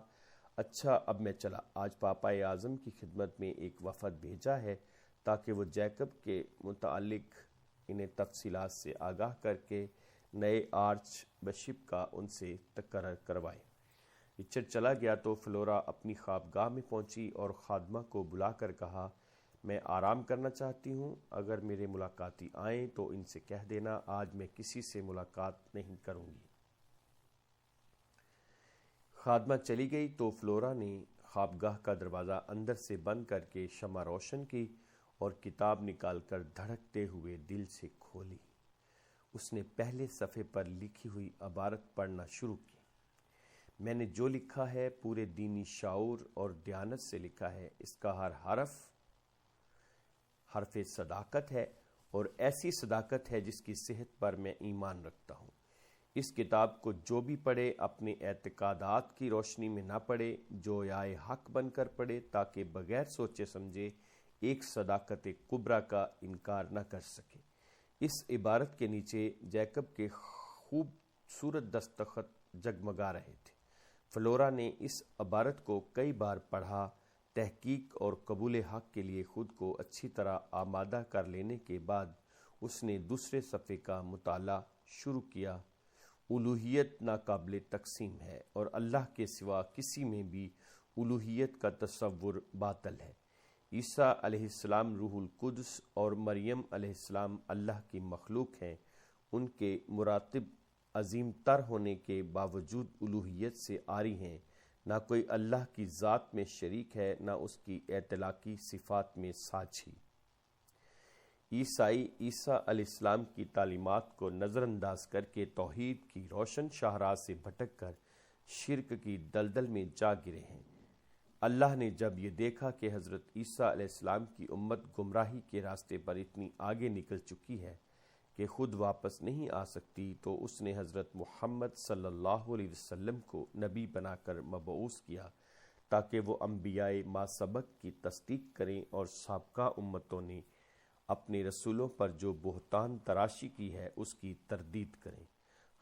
اچھا اب میں چلا۔ آج پاپا اعظم کی خدمت میں ایک وفد بھیجا ہے تاکہ وہ جیکب کے متعلق انہیں تفصیلات سے آگاہ کر کے نئے آرچ بشپ کا ان سے تقرر کروائے۔ رچرڈ چلا گیا تو فلورا اپنی خوابگاہ میں پہنچی اور خادمہ کو بلا کر کہا، میں آرام کرنا چاہتی ہوں، اگر میرے ملاقاتی آئیں تو ان سے کہہ دینا آج میں کسی سے ملاقات نہیں کروں گی۔ خادمہ چلی گئی تو فلورا نے خوابگاہ کا دروازہ اندر سے بند کر کے شمع روشن کی اور کتاب نکال کر دھڑکتے ہوئے دل سے کھولی۔ اس نے پہلے صفحے پر لکھی ہوئی عبارت پڑھنا شروع کی، میں نے جو لکھا ہے پورے دینی شعور اور دیانت سے لکھا ہے، اس کا ہر حرف صداقت ہے، اور ایسی صداقت ہے جس کی صحت پر میں ایمان رکھتا ہوں۔ اس کتاب کو جو بھی پڑھے اپنے اعتقادات کی روشنی میں نہ پڑھے، جو یائے حق بن کر پڑھے تاکہ بغیر سوچے سمجھے ایک صداقت کبریٰ کا انکار نہ کر سکے۔ اس عبارت کے نیچے جیکب کے خوبصورت دستخط جگمگا رہے تھے۔ فلورا نے اس عبارت کو کئی بار پڑھا۔ تحقیق اور قبول حق کے لیے خود کو اچھی طرح آمادہ کر لینے کے بعد اس نے دوسرے صفحے کا مطالعہ شروع کیا۔ الوہیت ناقابل تقسیم ہے اور اللہ کے سوا کسی میں بھی الوہیت کا تصور باطل ہے۔ عیسیٰ علیہ السلام روح القدس اور مریم علیہ السلام اللہ کی مخلوق ہیں۔ ان کے مراتب عظیم تر ہونے کے باوجود الوہیت سے عاری ہیں۔ نہ کوئی اللہ کی ذات میں شریک ہے، نہ اس کی اطلاقی صفات میں ساجھی۔ عیسائی عیسیٰ علیہ السلام کی تعلیمات کو نظر انداز کر کے توحید کی روشن شاہراہ سے بھٹک کر شرک کی دلدل میں جا گرے ہیں۔ اللہ نے جب یہ دیکھا کہ حضرت عیسیٰ علیہ السلام کی امت گمراہی کے راستے پر اتنی آگے نکل چکی ہے کہ خود واپس نہیں آ سکتی، تو اس نے حضرت محمد صلی اللہ علیہ وسلم کو نبی بنا کر مبعوث کیا تاکہ وہ انبیاء ما سبق کی تصدیق کریں اور سابقہ امتوں نے اپنے رسولوں پر جو بہتان تراشی کی ہے اس کی تردید کریں۔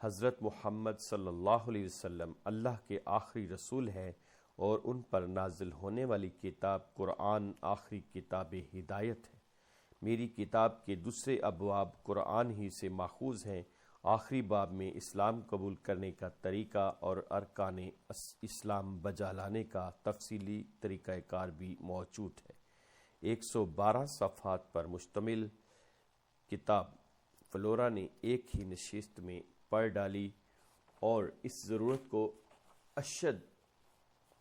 حضرت محمد صلی اللہ علیہ وسلم اللہ کے آخری رسول ہیں اور ان پر نازل ہونے والی کتاب قرآن آخری کتاب ہدایت ہے۔ میری کتاب کے دوسرے ابواب قرآن ہی سے ماخوذ ہیں۔ آخری باب میں اسلام قبول کرنے کا طریقہ اور ارکان اسلام بجا لانے کا تفصیلی طریقہ کار بھی موجود ہے۔ 112 صفحات پر مشتمل کتاب فلورا نے ایک ہی نشست میں پڑھ ڈالی اور اس ضرورت کو اشد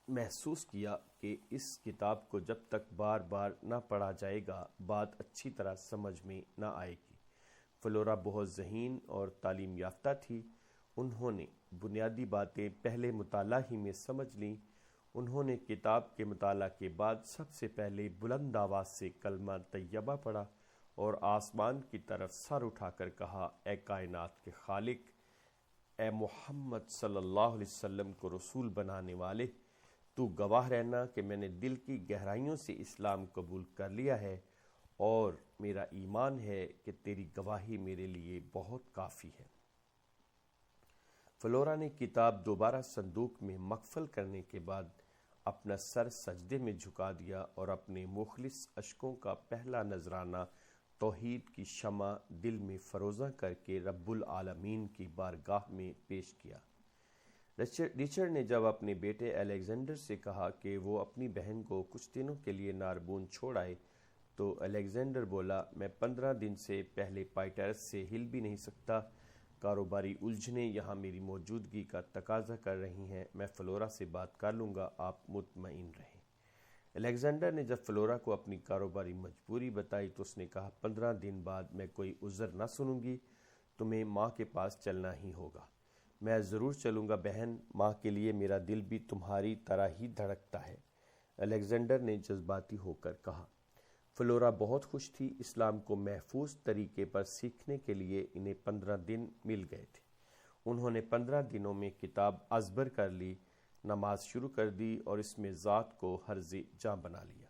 محسوس کیا کہ اس کتاب کو جب تک بار بار نہ پڑھا جائے گا بات اچھی طرح سمجھ میں نہ آئے گی۔ فلورا بہت ذہین اور تعلیم یافتہ تھی۔ انہوں نے بنیادی باتیں پہلے مطالعہ ہی میں سمجھ لیں۔ انہوں نے کتاب کے مطالعہ کے بعد سب سے پہلے بلند آواز سے کلمہ طیبہ پڑھا اور آسمان کی طرف سر اٹھا کر کہا، اے کائنات کے خالق، اے محمد صلی اللہ علیہ وسلم کو رسول بنانے والے، تو گواہ رہنا کہ میں نے دل کی گہرائیوں سے اسلام قبول کر لیا ہے اور میرا ایمان ہے کہ تیری گواہی میرے لیے بہت کافی ہے۔ فلورا نے کتاب دوبارہ صندوق میں مقفل کرنے کے بعد اپنا سر سجدے میں جھکا دیا اور اپنے مخلص اشکوں کا پہلا نذرانہ توحید کی شمع دل میں فروزاں کر کے رب العالمین کی بارگاہ میں پیش کیا۔ رچرڈ نے جب اپنے بیٹے الیگزینڈر سے کہا کہ وہ اپنی بہن کو کچھ دنوں کے لیے ناربون چھوڑ آئے تو الیگزینڈر بولا، میں 15 دن سے پہلے پائٹرس سے ہل بھی نہیں سکتا، کاروباری الجھنیں یہاں میری موجودگی کا تقاضا کر رہی ہیں، میں فلورا سے بات کر لوں گا، آپ مطمئن رہیں۔ الیگزینڈر نے جب فلورا کو اپنی کاروباری مجبوری بتائی تو اس نے کہا، 15 دن بعد میں کوئی عذر نہ سنوں گی، تمہیں ماں کے پاس چلنا ہی ہوگا۔ میں ضرور چلوں گا بہن، ماں کے لیے میرا دل بھی تمہاری طرح ہی دھڑکتا ہے، الیگزینڈر نے جذباتی ہو کر کہا۔ فلورا بہت خوش تھی، اسلام کو محفوظ طریقے پر سیکھنے کے لیے انہیں 15 دن مل گئے تھے۔ انہوں نے 15 دنوں میں کتاب ازبر کر لی، نماز شروع کر دی اور اس میں ذات کو حرز جاں بنا لیا۔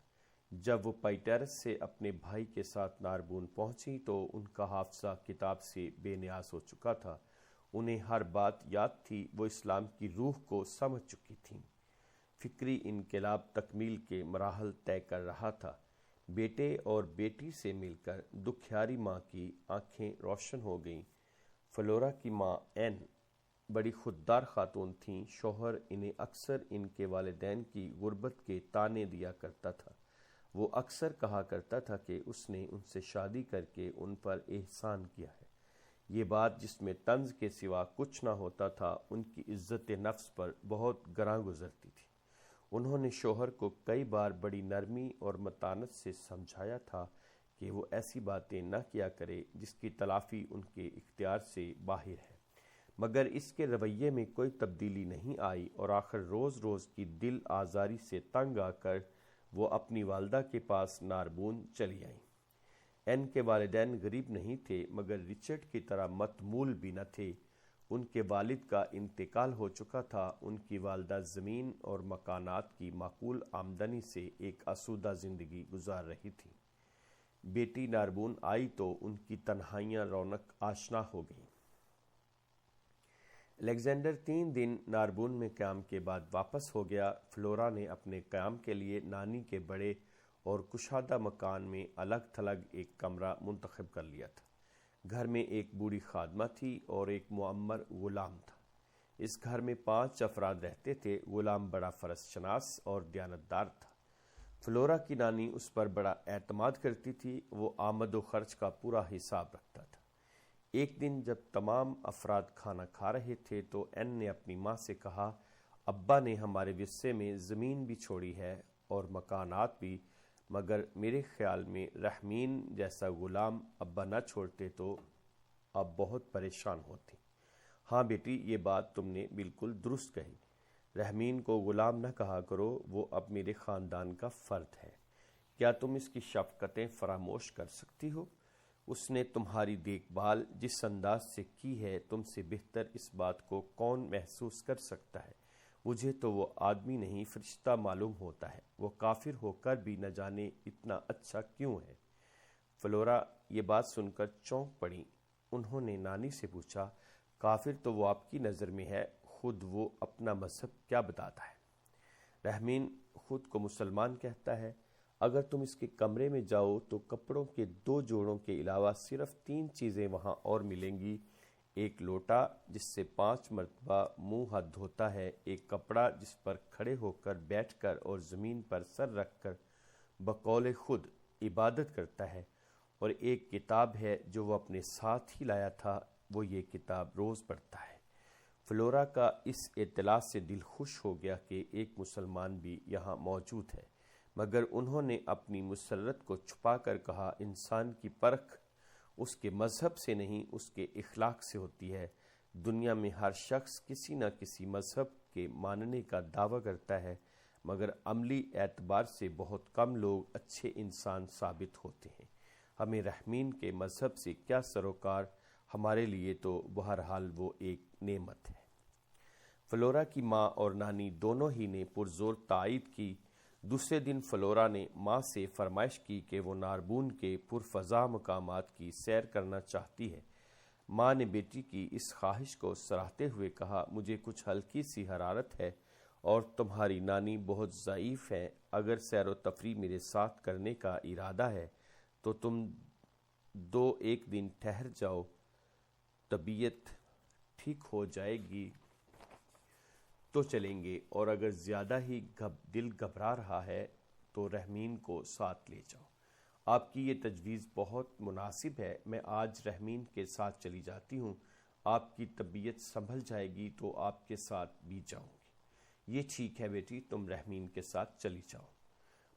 جب وہ پائٹرس سے اپنے بھائی کے ساتھ ناربون پہنچی تو ان کا حافظہ کتاب سے بے نیاز ہو چکا تھا، انہیں ہر بات یاد تھی، وہ اسلام کی روح کو سمجھ چکی تھیں۔ فکری انقلاب تکمیل کے مراحل طے کر رہا تھا۔ بیٹے اور بیٹی سے مل کر دکھیاری ماں کی آنکھیں روشن ہو گئیں۔ فلورا کی ماں این بڑی خوددار خاتون تھیں، شوہر انہیں اکثر ان کے والدین کی غربت کے طعنے دیا کرتا تھا۔ وہ اکثر کہا کرتا تھا کہ اس نے ان سے شادی کر کے ان پر احسان کیا ہے۔ یہ بات جس میں طنز کے سوا کچھ نہ ہوتا تھا، ان کی عزت نفس پر بہت گراں گزرتی تھی۔ انہوں نے شوہر کو کئی بار بڑی نرمی اور متانت سے سمجھایا تھا کہ وہ ایسی باتیں نہ کیا کرے جس کی تلافی ان کے اختیار سے باہر ہے، مگر اس کے رویے میں کوئی تبدیلی نہیں آئی اور آخر روز روز کی دل آزاری سے تنگ آ کر وہ اپنی والدہ کے پاس ناربون چلی آئیں۔ این کے والدین غریب نہیں تھے مگر رچرڈ کی طرح متمول بھی نہ تھے۔ ان کے والد کا انتقال ہو چکا تھا، ان کی والدہ زمین اور مکانات کی معقول آمدنی سے ایک آسودہ زندگی گزار رہی تھی۔ بیٹی ناربون آئی تو ان کی تنہائیاں رونق آشنا ہو گئیں۔ الیگزینڈر 3 دن ناربون میں قیام کے بعد واپس ہو گیا۔ فلورا نے اپنے قیام کے لیے نانی کے بڑے اور کشادہ مکان میں الگ تھلگ ایک کمرہ منتخب کر لیا تھا۔ گھر میں ایک بوڑھی خادمہ تھی اور ایک معمر غلام تھا۔ اس گھر میں 5 افراد رہتے تھے۔ غلام بڑا فرض شناس اور دیانتدار تھا۔ فلورا کی نانی اس پر بڑا اعتماد کرتی تھی، وہ آمد و خرچ کا پورا حساب رکھتا تھا۔ ایک دن جب تمام افراد کھانا کھا رہے تھے تو این نے اپنی ماں سے کہا، ابا نے ہمارے ورثے میں زمین بھی چھوڑی ہے اور مکانات بھی، مگر میرے خیال میں رحمین جیسا غلام ابا نہ چھوڑتے تو اب بہت پریشان ہوتے۔ ہاں بیٹی، یہ بات تم نے بالکل درست کہی، رحمین کو غلام نہ کہا کرو، وہ اب میرے خاندان کا فرد ہے۔ کیا تم اس کی شفقتیں فراموش کر سکتی ہو؟ اس نے تمہاری دیکھ بھال جس انداز سے کی ہے، تم سے بہتر اس بات کو کون محسوس کر سکتا ہے؟ مجھے تو وہ آدمی نہیں فرشتہ معلوم ہوتا ہے، وہ کافر ہو کر بھی نہ جانے اتنا اچھا کیوں ہے۔ فلورا یہ بات سن کر چونک پڑی۔ انہوں نے نانی سے پوچھا، کافر تو وہ آپ کی نظر میں ہے، خود وہ اپنا مذہب کیا بتاتا ہے؟ رحمین خود کو مسلمان کہتا ہے۔ اگر تم اس کے کمرے میں جاؤ تو کپڑوں کے 2 جوڑوں کے علاوہ صرف 3 چیزیں وہاں اور ملیں گی، ایک لوٹا جس سے 5 مرتبہ منہ ہاتھ دھوتا ہے، ایک کپڑا جس پر کھڑے ہو کر بیٹھ کر اور زمین پر سر رکھ کر بقول خود عبادت کرتا ہے، اور ایک کتاب ہے جو وہ اپنے ساتھ ہی لایا تھا، وہ یہ کتاب روز پڑھتا ہے۔ فلورا کا اس اطلاع سے دل خوش ہو گیا کہ ایک مسلمان بھی یہاں موجود ہے، مگر انہوں نے اپنی مسرت کو چھپا کر کہا، انسان کی پرکھ اس کے مذہب سے نہیں، اس کے اخلاق سے ہوتی ہے۔ دنیا میں ہر شخص کسی نہ کسی مذہب کے ماننے کا دعویٰ کرتا ہے، مگر عملی اعتبار سے بہت کم لوگ اچھے انسان ثابت ہوتے ہیں۔ ہمیں رحمین کے مذہب سے کیا سروکار، ہمارے لیے تو بہرحال وہ ایک نعمت ہے۔ فلورا کی ماں اور نانی دونوں ہی نے پرزور تائید کی۔ دوسرے دن فلورا نے ماں سے فرمائش کی کہ وہ ناربون کے پرفضا مقامات کی سیر کرنا چاہتی ہے۔ ماں نے بیٹی کی اس خواہش کو سراہتے ہوئے کہا، مجھے کچھ ہلکی سی حرارت ہے اور تمہاری نانی بہت ضعیف ہے۔ اگر سیر و تفریح میرے ساتھ کرنے کا ارادہ ہے تو تم 2-1 دن ٹھہر جاؤ، طبیعت ٹھیک ہو جائے گی تو چلیں گے، اور اگر زیادہ ہی دل گھبرا رہا ہے تو رحمین کو ساتھ لے جاؤ۔ آپ کی یہ تجویز بہت مناسب ہے، میں آج رحمین کے ساتھ چلی جاتی ہوں۔ آپ کی طبیعت سنبھل جائے گی تو آپ کے ساتھ بھی جاؤں گی۔ یہ ٹھیک ہے بیٹی، تم رحمین کے ساتھ چلی جاؤ۔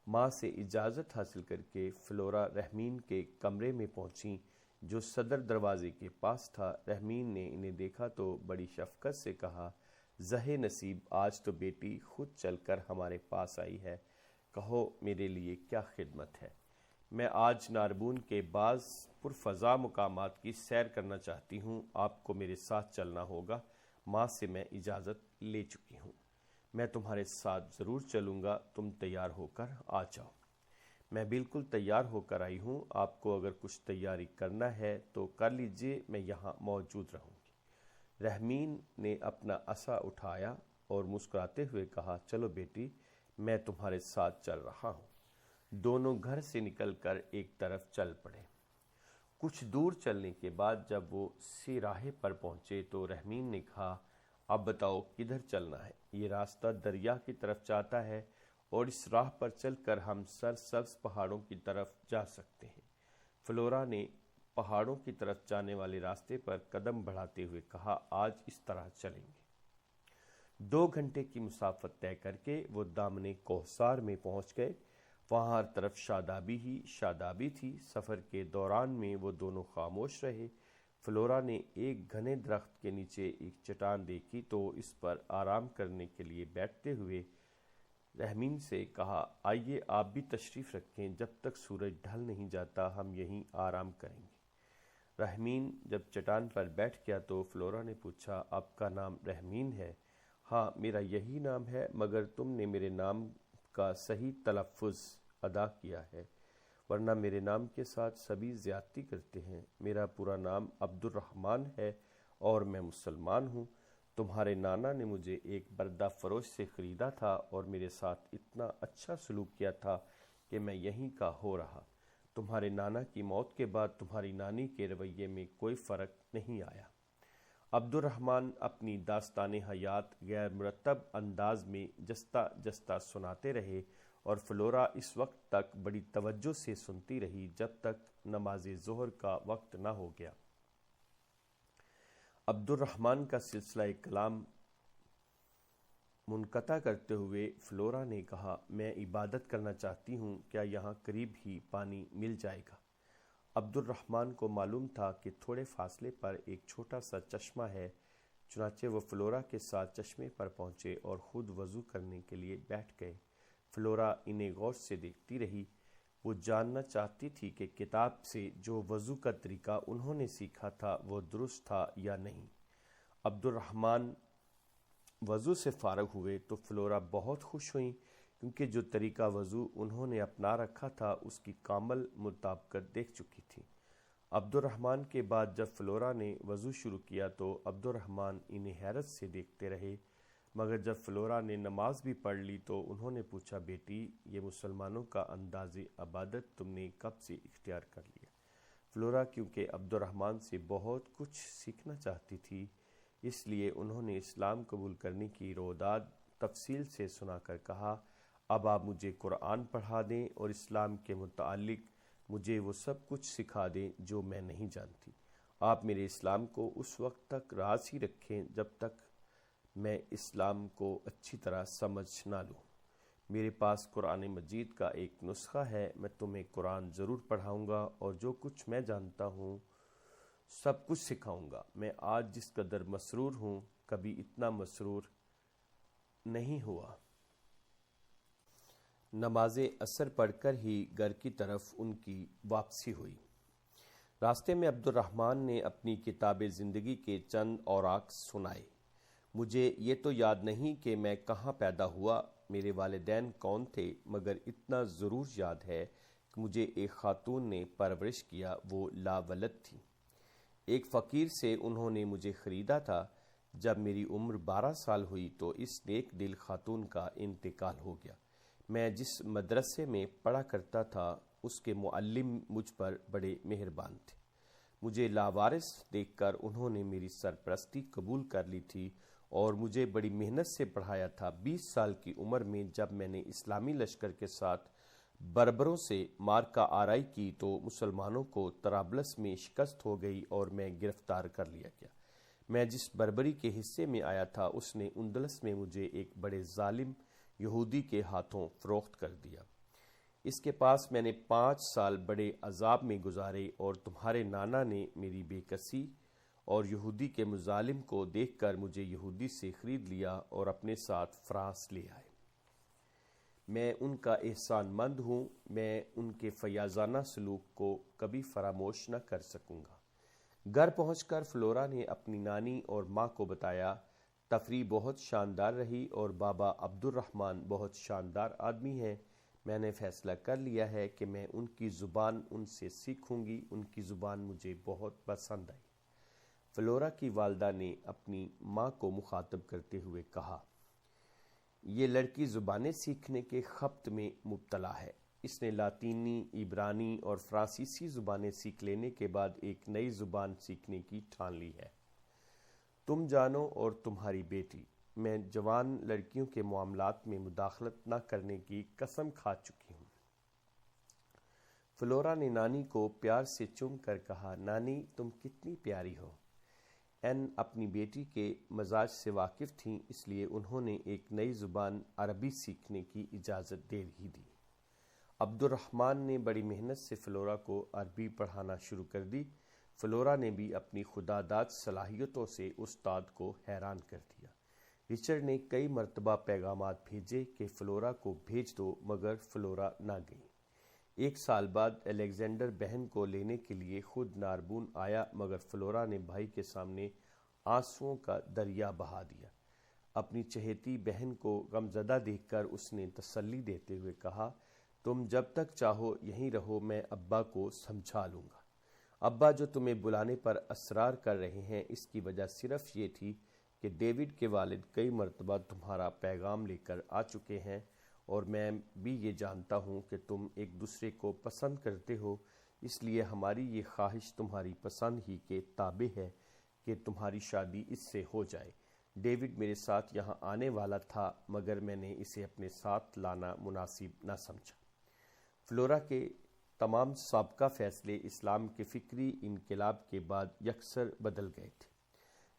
ماں سے اجازت حاصل کر کے فلورا رحمین کے کمرے میں پہنچی جو صدر دروازے کے پاس تھا۔ رحمین نے انہیں دیکھا تو بڑی شفقت سے کہا، زہے نصیب، آج تو بیٹی خود چل کر ہمارے پاس آئی ہے، کہو میرے لیے کیا خدمت ہے؟ میں آج ناربون کے بعض پرفضا مقامات کی سیر کرنا چاہتی ہوں، آپ کو میرے ساتھ چلنا ہوگا۔ ماں سے میں اجازت لے چکی ہوں۔ میں تمہارے ساتھ ضرور چلوں گا، تم تیار ہو کر آ جاؤ۔ میں بالکل تیار ہو کر آئی ہوں، آپ کو اگر کچھ تیاری کرنا ہے تو کر لیجئے، میں یہاں موجود رہوں گی۔ رحمین نے اپنا عصا اٹھایا اور مسکراتے ہوئے کہا، چلو بیٹی، میں تمہارے ساتھ چل رہا ہوں۔ دونوں گھر سے نکل کر ایک طرف چل پڑے۔ کچھ دور چلنے کے بعد جب وہ سی راہ پر پہنچے تو رحمین نے کہا، اب بتاؤ کدھر چلنا ہے؟ یہ راستہ دریا کی طرف جاتا ہے اور اس راہ پر چل کر ہم سرسبز پہاڑوں کی طرف جا سکتے ہیں۔ فلورا نے پہاڑوں کی طرف جانے والے راستے پر قدم بڑھاتے ہوئے کہا، آج اس طرح چلیں گے۔ 2 گھنٹے کی مسافت طے کر کے وہ دامن کوہسار میں پہنچ گئے۔ وہاں ہر طرف شادابی ہی شادابی تھی۔ سفر کے دوران میں وہ دونوں خاموش رہے۔ فلورا نے ایک گھنے درخت کے نیچے ایک چٹان دیکھی تو اس پر آرام کرنے کے لیے بیٹھتے ہوئے رحمین سے کہا، آئیے آپ بھی تشریف رکھیں، جب تک سورج ڈھل نہیں جاتا ہم یہیں آرام کریں گے۔ رحمین جب چٹان پر بیٹھ گیا تو فلورا نے پوچھا، آپ کا نام رحمین ہے؟ ہاں، میرا یہی نام ہے، مگر تم نے میرے نام کا صحیح تلفظ ادا کیا ہے، ورنہ میرے نام کے ساتھ سبھی زیادتی کرتے ہیں۔ میرا پورا نام عبد الرحمن ہے اور میں مسلمان ہوں۔ تمہارے نانا نے مجھے ایک بردہ فروش سے خریدا تھا اور میرے ساتھ اتنا اچھا سلوک کیا تھا کہ میں یہیں کا ہو رہا۔ تمہارے نانا کی موت کے بعد تمہاری نانی کے رویے میں کوئی فرق نہیں آیا۔ عبد الرحمن اپنی داستان حیات غیر مرتب انداز میں جستہ جستہ سناتے رہے اور فلورا اس وقت تک بڑی توجہ سے سنتی رہی جب تک نماز ظہر کا وقت نہ ہو گیا۔ عبد الرحمن کا سلسلہ کلام منقطع کرتے ہوئے فلورا نے کہا، میں عبادت کرنا چاہتی ہوں، کیا یہاں قریب ہی پانی مل جائے گا؟ عبد الرحمن کو معلوم تھا کہ تھوڑے فاصلے پر ایک چھوٹا سا چشمہ ہے، چنانچہ وہ فلورا کے ساتھ چشمے پر پہنچے اور خود وضو کرنے کے لیے بیٹھ گئے۔ فلورا انہیں غور سے دیکھتی رہی۔ وہ جاننا چاہتی تھی کہ کتاب سے جو وضو کا طریقہ انہوں نے سیکھا تھا وہ درست تھا یا نہیں۔ عبد الرحمن وضو سے فارغ ہوئے تو فلورا بہت خوش ہوئیں، کیونکہ جو طریقہ وضو انہوں نے اپنا رکھا تھا اس کی کامل مطابقت دیکھ چکی تھی۔ عبد الرحمن کے بعد جب فلورا نے وضو شروع کیا تو عبد الرحمن انہیں حیرت سے دیکھتے رہے، مگر جب فلورا نے نماز بھی پڑھ لی تو انہوں نے پوچھا، بیٹی، یہ مسلمانوں کا انداز عبادت تم نے کب سے اختیار کر لیا؟ فلورا کیونکہ عبد الرحمن سے بہت کچھ سیکھنا چاہتی تھی، اس لیے انہوں نے اسلام قبول کرنے کی روداد تفصیل سے سنا کر کہا، اب آپ مجھے قرآن پڑھا دیں اور اسلام کے متعلق مجھے وہ سب کچھ سکھا دیں جو میں نہیں جانتی۔ آپ میرے اسلام کو اس وقت تک راز ہی رکھیں جب تک میں اسلام کو اچھی طرح سمجھ نہ لوں۔ میرے پاس قرآن مجید کا ایک نسخہ ہے، میں تمہیں قرآن ضرور پڑھاؤں گا اور جو کچھ میں جانتا ہوں سب کچھ سکھاؤں گا۔ میں آج جس قدر مسرور ہوں کبھی اتنا مسرور نہیں ہوا۔ نماز عصر پڑھ کر ہی گھر کی طرف ان کی واپسی ہوئی۔ راستے میں عبد الرحمن نے اپنی کتاب زندگی کے چند اوراق سنائے۔ مجھے یہ تو یاد نہیں کہ میں کہاں پیدا ہوا، میرے والدین کون تھے، مگر اتنا ضرور یاد ہے کہ مجھے ایک خاتون نے پرورش کیا، وہ لاولد تھی۔ ایک فقیر سے انہوں نے مجھے خریدا تھا۔ جب میری عمر 12 سال ہوئی تو اس نیک دل خاتون کا انتقال ہو گیا۔ میں جس مدرسے میں پڑھا کرتا تھا اس کے معلم مجھ پر بڑے مہربان تھے۔ مجھے لاوارث دیکھ کر انہوں نے میری سرپرستی قبول کر لی تھی اور مجھے بڑی محنت سے پڑھایا تھا۔ 20 سال کی عمر میں جب میں نے اسلامی لشکر کے ساتھ بربروں سے مارکہ آرائی کی تو مسلمانوں کو طرابلس میں شکست ہو گئی اور میں گرفتار کر لیا گیا۔ میں جس بربری کے حصے میں آیا تھا اس نے اندلس میں مجھے ایک بڑے ظالم یہودی کے ہاتھوں فروخت کر دیا۔ اس کے پاس میں نے 5 سال بڑے عذاب میں گزارے اور تمہارے نانا نے میری بے کسی اور یہودی کے مظالم کو دیکھ کر مجھے یہودی سے خرید لیا اور اپنے ساتھ فرانس لے آئے۔ میں ان کا احسان مند ہوں، میں ان کے فیاضانہ سلوک کو کبھی فراموش نہ کر سکوں گا۔ گھر پہنچ کر فلورا نے اپنی نانی اور ماں کو بتایا۔ تفریح بہت شاندار رہی اور بابا عبد الرحمن بہت شاندار آدمی ہیں۔ میں نے فیصلہ کر لیا ہے کہ میں ان کی زبان ان سے سیکھوں گی، ان کی زبان مجھے بہت پسند آئی۔ فلورا کی والدہ نے اپنی ماں کو مخاطب کرتے ہوئے کہا، یہ لڑکی زبانیں سیکھنے کے خبط میں مبتلا ہے۔ اس نے لاطینی، عبرانی اور فرانسیسی زبانیں سیکھ لینے کے بعد ایک نئی زبان سیکھنے کی ٹھان لی ہے۔ تم جانو اور تمہاری بیٹی، میں جوان لڑکیوں کے معاملات میں مداخلت نہ کرنے کی قسم کھا چکی ہوں۔ فلورا نے نانی کو پیار سے چوم کر کہا، نانی تم کتنی پیاری ہو۔ این اپنی بیٹی کے مزاج سے واقف تھیں، اس لیے انہوں نے ایک نئی زبان عربی سیکھنے کی اجازت دے ہی دی۔ عبد الرحمن نے بڑی محنت سے فلورا کو عربی پڑھانا شروع کر دی۔ فلورا نے بھی اپنی خداداد صلاحیتوں سے استاد کو حیران کر دیا۔ رچرڈ نے کئی مرتبہ پیغامات بھیجے کہ فلورا کو بھیج دو، مگر فلورا نہ گئی۔ 1 سال بعد الیگزینڈر بہن کو لینے کے لیے خود ناربون آیا، مگر فلورا نے بھائی کے سامنے آنسوؤں کا دریا بہا دیا۔ اپنی چہیتی بہن کو غمزدہ دیکھ کر اس نے تسلی دیتے ہوئے کہا، تم جب تک چاہو یہیں رہو، میں ابا کو سمجھا لوں گا۔ ابا جو تمہیں بلانے پر اصرار کر رہے ہیں، اس کی وجہ صرف یہ تھی کہ ڈیوڈ کے والد کئی مرتبہ تمہارا پیغام لے کر آ چکے ہیں اور میں بھی یہ جانتا ہوں کہ تم ایک دوسرے کو پسند کرتے ہو، اس لیے ہماری یہ خواہش تمہاری پسند ہی کے تابع ہے کہ تمہاری شادی اس سے ہو جائے۔ ڈیوڈ میرے ساتھ یہاں آنے والا تھا، مگر میں نے اسے اپنے ساتھ لانا مناسب نہ سمجھا۔ فلورا کے تمام سابقہ فیصلے اسلام کے فکری انقلاب کے بعد یکسر بدل گئے تھے۔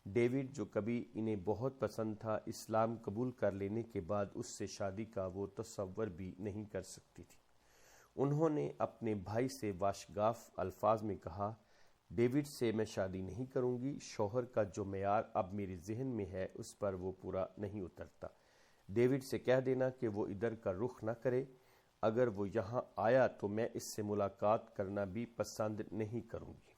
ڈیوڈ جو کبھی انہیں بہت پسند تھا، اسلام قبول کر لینے کے بعد اس سے شادی کا وہ تصور بھی نہیں کر سکتی تھی۔ انہوں نے اپنے بھائی سے واشگاف الفاظ میں کہا، ڈیوڈ سے میں شادی نہیں کروں گی۔ شوہر کا جو معیار اب میرے ذہن میں ہے اس پر وہ پورا نہیں اترتا۔ ڈیوڈ سے کہہ دینا کہ وہ ادھر کا رخ نہ کرے۔ اگر وہ یہاں آیا تو میں اس سے ملاقات کرنا بھی پسند نہیں کروں گی۔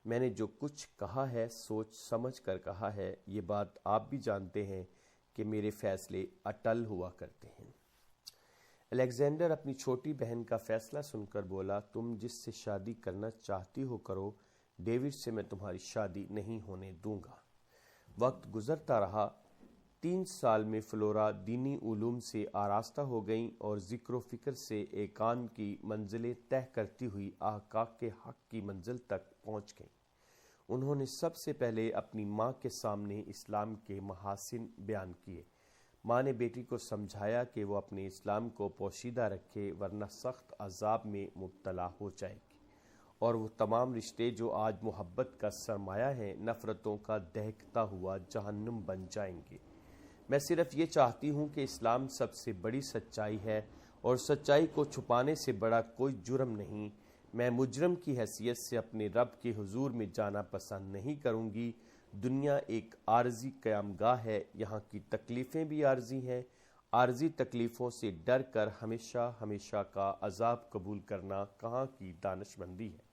میں نے جو کچھ کہا ہے سوچ سمجھ کر کہا ہے، یہ بات آپ بھی جانتے ہیں کہ میرے فیصلے اٹل ہوا کرتے ہیں۔ الیگزینڈر اپنی چھوٹی بہن کا فیصلہ سن کر بولا، تم جس سے شادی کرنا چاہتی ہو کرو، ڈیوڈ سے میں تمہاری شادی نہیں ہونے دوں گا۔ وقت گزرتا رہا۔ 3 سال میں فلورا دینی علوم سے آراستہ ہو گئیں اور ذکر و فکر سے ایقان کی منزلیں طے کرتی ہوئی احقاق کے حق کی منزل تک پہنچ گئیں۔ انہوں نے سب سے پہلے اپنی ماں کے سامنے اسلام کے محاسن بیان کیے۔ ماں نے بیٹی کو سمجھایا کہ وہ اپنے اسلام کو پوشیدہ رکھے، ورنہ سخت عذاب میں مبتلا ہو جائے گی، اور وہ تمام رشتے جو آج محبت کا سرمایہ ہیں، نفرتوں کا دہکتا ہوا جہنم بن جائیں گے۔ میں صرف یہ چاہتی ہوں کہ اسلام سب سے بڑی سچائی ہے اور سچائی کو چھپانے سے بڑا کوئی جرم نہیں۔ میں مجرم کی حیثیت سے اپنے رب کے حضور میں جانا پسند نہیں کروں گی۔ دنیا ایک عارضی قیام گاہ ہے، یہاں کی تکلیفیں بھی عارضی ہیں۔ عارضی تکلیفوں سے ڈر کر ہمیشہ ہمیشہ کا عذاب قبول کرنا کہاں کی دانشمندی ہے۔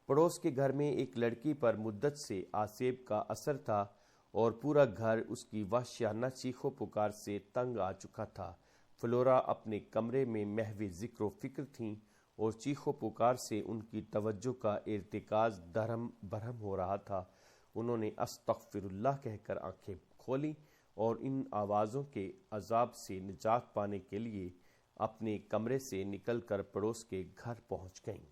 پڑوس کے گھر میں ایک لڑکی پر مدت سے آسیب کا اثر تھا اور پورا گھر اس کی وحشیانہ چیخو پکار سے تنگ آ چکا تھا۔ فلورا اپنے کمرے میں محو ذکر و فکر تھیں اور چیخو پکار سے ان کی توجہ کا ارتکاز درہم برہم ہو رہا تھا۔ انہوں نے استغفر اللہ کہہ کر آنکھیں کھولیں اور ان آوازوں کے عذاب سے نجات پانے کے لیے اپنے کمرے سے نکل کر پڑوس کے گھر پہنچ گئیں۔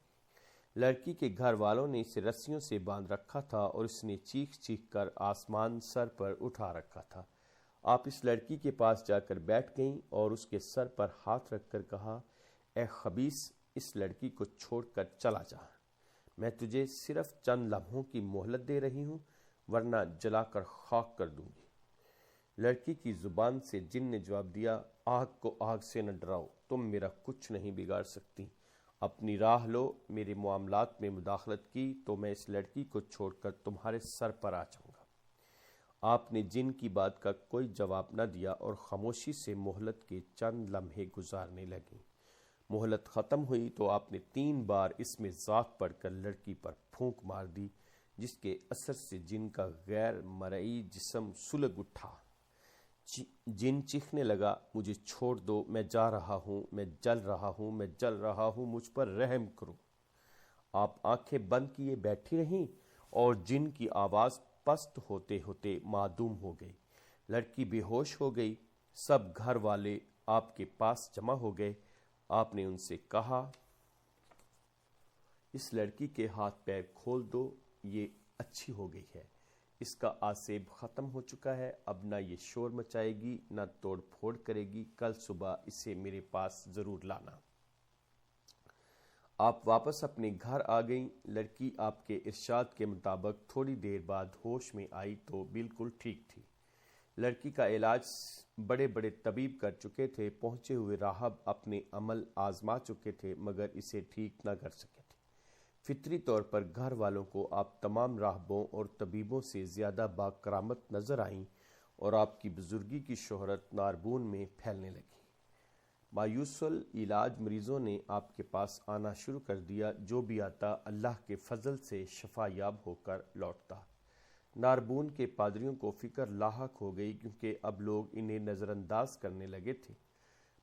لڑکی کے گھر والوں نے اسے رسیوں سے باندھ رکھا تھا اور اس نے چیخ چیخ کر آسمان سر پر اٹھا رکھا تھا۔ آپ اس لڑکی کے پاس جا کر بیٹھ گئیں اور اس کے سر پر ہاتھ رکھ کر کہا، اے خبیث، اس لڑکی کو چھوڑ کر چلا جا۔ میں تجھے صرف چند لمحوں کی مہلت دے رہی ہوں، ورنہ جلا کر خاک کر دوں گی۔ لڑکی کی زبان سے جن نے جواب دیا، آگ کو آگ سے نہ ڈراؤ، تم میرا کچھ نہیں بگاڑ سکتی، اپنی راہ لو۔ میرے معاملات میں مداخلت کی تو میں اس لڑکی کو چھوڑ کر تمہارے سر پر آ جاؤں گا۔ آپ نے جن کی بات کا کوئی جواب نہ دیا اور خاموشی سے مہلت کے چند لمحے گزارنے لگیں۔ مہلت ختم ہوئی تو آپ نے 3 بار اس میں ذات پڑھ کر لڑکی پر پھونک مار دی، جس کے اثر سے جن کا غیر مرئی جسم سلگ اٹھا۔ جن چیخنے لگا، مجھے چھوڑ دو، میں جا رہا ہوں، میں جل رہا ہوں، میں جل رہا ہوں، مجھ پر رحم کرو۔ آپ آنکھیں بند کیے بیٹھی رہیں اور جن کی آواز پست ہوتے ہوتے معدوم ہو گئی۔ لڑکی بے ہوش ہو گئی۔ سب گھر والے آپ کے پاس جمع ہو گئے۔ آپ نے ان سے کہا، اس لڑکی کے ہاتھ پیر کھول دو، یہ اچھی ہو گئی ہے، اس کا آسیب ختم ہو چکا ہے، اب نہ یہ شور مچائے گی نہ توڑ پھوڑ کرے گی، کل صبح اسے میرے پاس ضرور لانا۔ آپ واپس اپنے گھر آ گئیں۔ لڑکی آپ کے ارشاد کے مطابق تھوڑی دیر بعد ہوش میں آئی تو بالکل ٹھیک تھی۔ لڑکی کا علاج بڑے بڑے طبیب کر چکے تھے، پہنچے ہوئے راہب اپنے عمل آزما چکے تھے مگر اسے ٹھیک نہ کر سکے تھے۔ فطری طور پر گھر والوں کو آپ تمام راہبوں اور طبیبوں سے زیادہ باکرامت نظر آئیں اور آپ کی بزرگی کی شہرت ناربون میں پھیلنے لگی۔ مایوس العلاج مریضوں نے آپ کے پاس آنا شروع کر دیا، جو بھی آتا اللہ کے فضل سے شفا یاب ہو کر لوٹتا۔ ناربون کے پادریوں کو فکر لاحق ہو گئی کیونکہ اب لوگ انہیں نظر انداز کرنے لگے تھے۔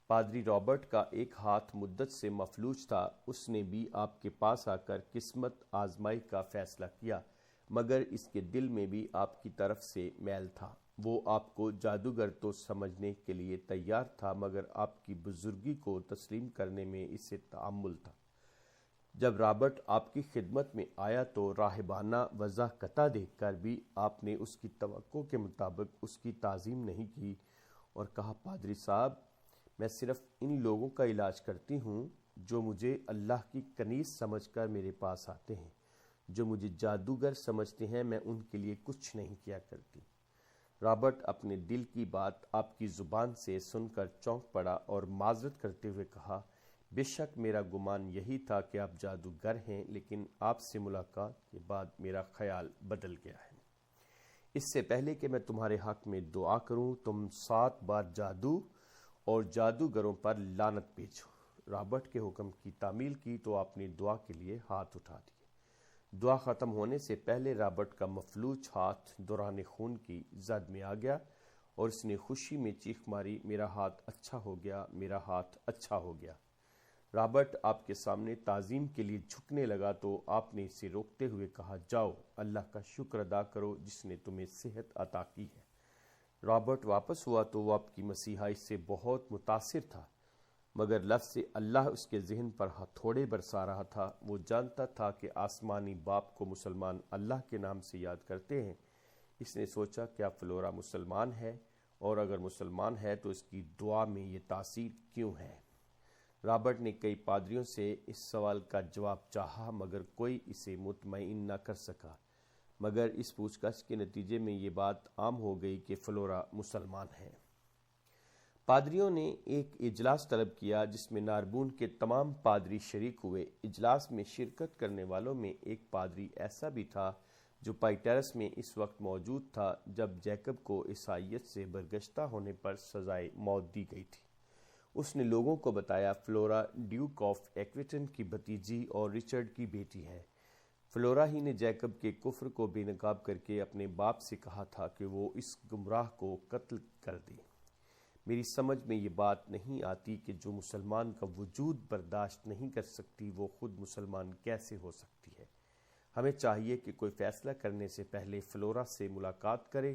پادری رابرٹ کا ایک ہاتھ مدت سے مفلوج تھا، اس نے بھی آپ کے پاس آ کر قسمت آزمائی کا فیصلہ کیا، مگر اس کے دل میں بھی آپ کی طرف سے میل تھا۔ وہ آپ کو جادوگر تو سمجھنے کے لیے تیار تھا مگر آپ کی بزرگی کو تسلیم کرنے میں اسے تعمل تھا۔ جب رابرٹ آپ کی خدمت میں آیا تو راہبانہ وضاحت دیکھ کر بھی آپ نے اس کی توقع کے مطابق اس کی تعظیم نہیں کی اور کہا، پادری صاحب، میں صرف ان لوگوں کا علاج کرتی ہوں جو مجھے اللہ کی کنیز سمجھ کر میرے پاس آتے ہیں۔ جو مجھے جادوگر سمجھتے ہیں میں ان کے لیے کچھ نہیں کیا کرتی۔ رابرٹ اپنے دل کی بات آپ کی زبان سے سن کر چونک پڑا اور معذرت کرتے ہوئے کہا، بے شک میرا گمان یہی تھا کہ آپ جادوگر ہیں، لیکن آپ سے ملاقات کے بعد میرا خیال بدل گیا ہے۔ اس سے پہلے کہ میں تمہارے حق میں دعا کروں، تم 7 بار جادو اور جادوگروں پر لعنت بھیجو۔ رابرٹ کے حکم کی تعمیل کی تو آپ نے دعا کے لیے ہاتھ اٹھا دیے۔ دعا ختم ہونے سے پہلے رابرٹ کا مفلوج ہاتھ دوران خون کی زد میں آ گیا اور اس نے خوشی میں چیخ ماری، میرا ہاتھ اچھا ہو گیا، میرا ہاتھ اچھا ہو گیا۔ رابرٹ آپ کے سامنے تعظیم کے لیے جھکنے لگا تو آپ نے اسے روکتے ہوئے کہا، جاؤ، اللہ کا شکر ادا کرو جس نے تمہیں صحت عطا کی ہے۔ رابرٹ واپس ہوا تو وہ آپ کی مسیحائی سے بہت متاثر تھا، مگر لفظ اللہ اس کے ذہن پر ہتھوڑے برسا رہا تھا۔ وہ جانتا تھا کہ آسمانی باپ کو مسلمان اللہ کے نام سے یاد کرتے ہیں۔ اس نے سوچا، کیا فلورا مسلمان ہے؟ اور اگر مسلمان ہے تو اس کی دعا میں یہ تاثیر کیوں ہے؟ رابرٹ نے کئی پادریوں سے اس سوال کا جواب چاہا مگر کوئی اسے مطمئن نہ کر سکا، مگر اس پوچھ گچھ کے نتیجے میں یہ بات عام ہو گئی کہ فلورا مسلمان ہے۔ پادریوں نے ایک اجلاس طلب کیا جس میں ناربون کے تمام پادری شریک ہوئے۔ اجلاس میں شرکت کرنے والوں میں ایک پادری ایسا بھی تھا جو پائٹیرس میں اس وقت موجود تھا جب جیکب کو عیسائیت سے برگشتہ ہونے پر سزائے موت دی گئی تھی۔ اس نے لوگوں کو بتایا فلورا ڈیوک آف ایکویٹن کی بھتیجی اور رچرڈ کی بیٹی ہے۔ فلورا ہی نے جیکب کے کفر کو بے نقاب کر کے اپنے باپ سے کہا تھا کہ وہ اس گمراہ کو قتل کر دے۔ میری سمجھ میں یہ بات نہیں آتی کہ جو مسلمان کا وجود برداشت نہیں کر سکتی وہ خود مسلمان کیسے ہو سکتی ہے۔ ہمیں چاہیے کہ کوئی فیصلہ کرنے سے پہلے فلورا سے ملاقات کرے۔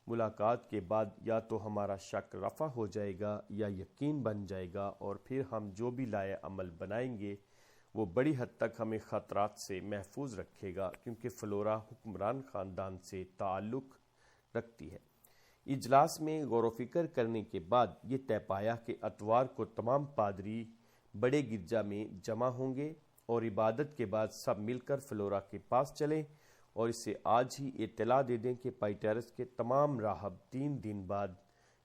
ملاقات کے بعد یا تو ہمارا شک رفع ہو جائے گا یا یقین بن جائے گا، اور پھر ہم جو بھی لائے عمل بنائیں گے وہ بڑی حد تک ہمیں خطرات سے محفوظ رکھے گا، کیونکہ فلورا حکمران خاندان سے تعلق رکھتی ہے۔ اجلاس میں غور و فکر کرنے کے بعد یہ طے پایا کہ اتوار کو تمام پادری بڑے گرجا میں جمع ہوں گے اور عبادت کے بعد سب مل کر فلورا کے پاس چلیں اور اسے آج ہی اطلاع دے دیں کہ پائٹیرس کے تمام راہب 3 دن بعد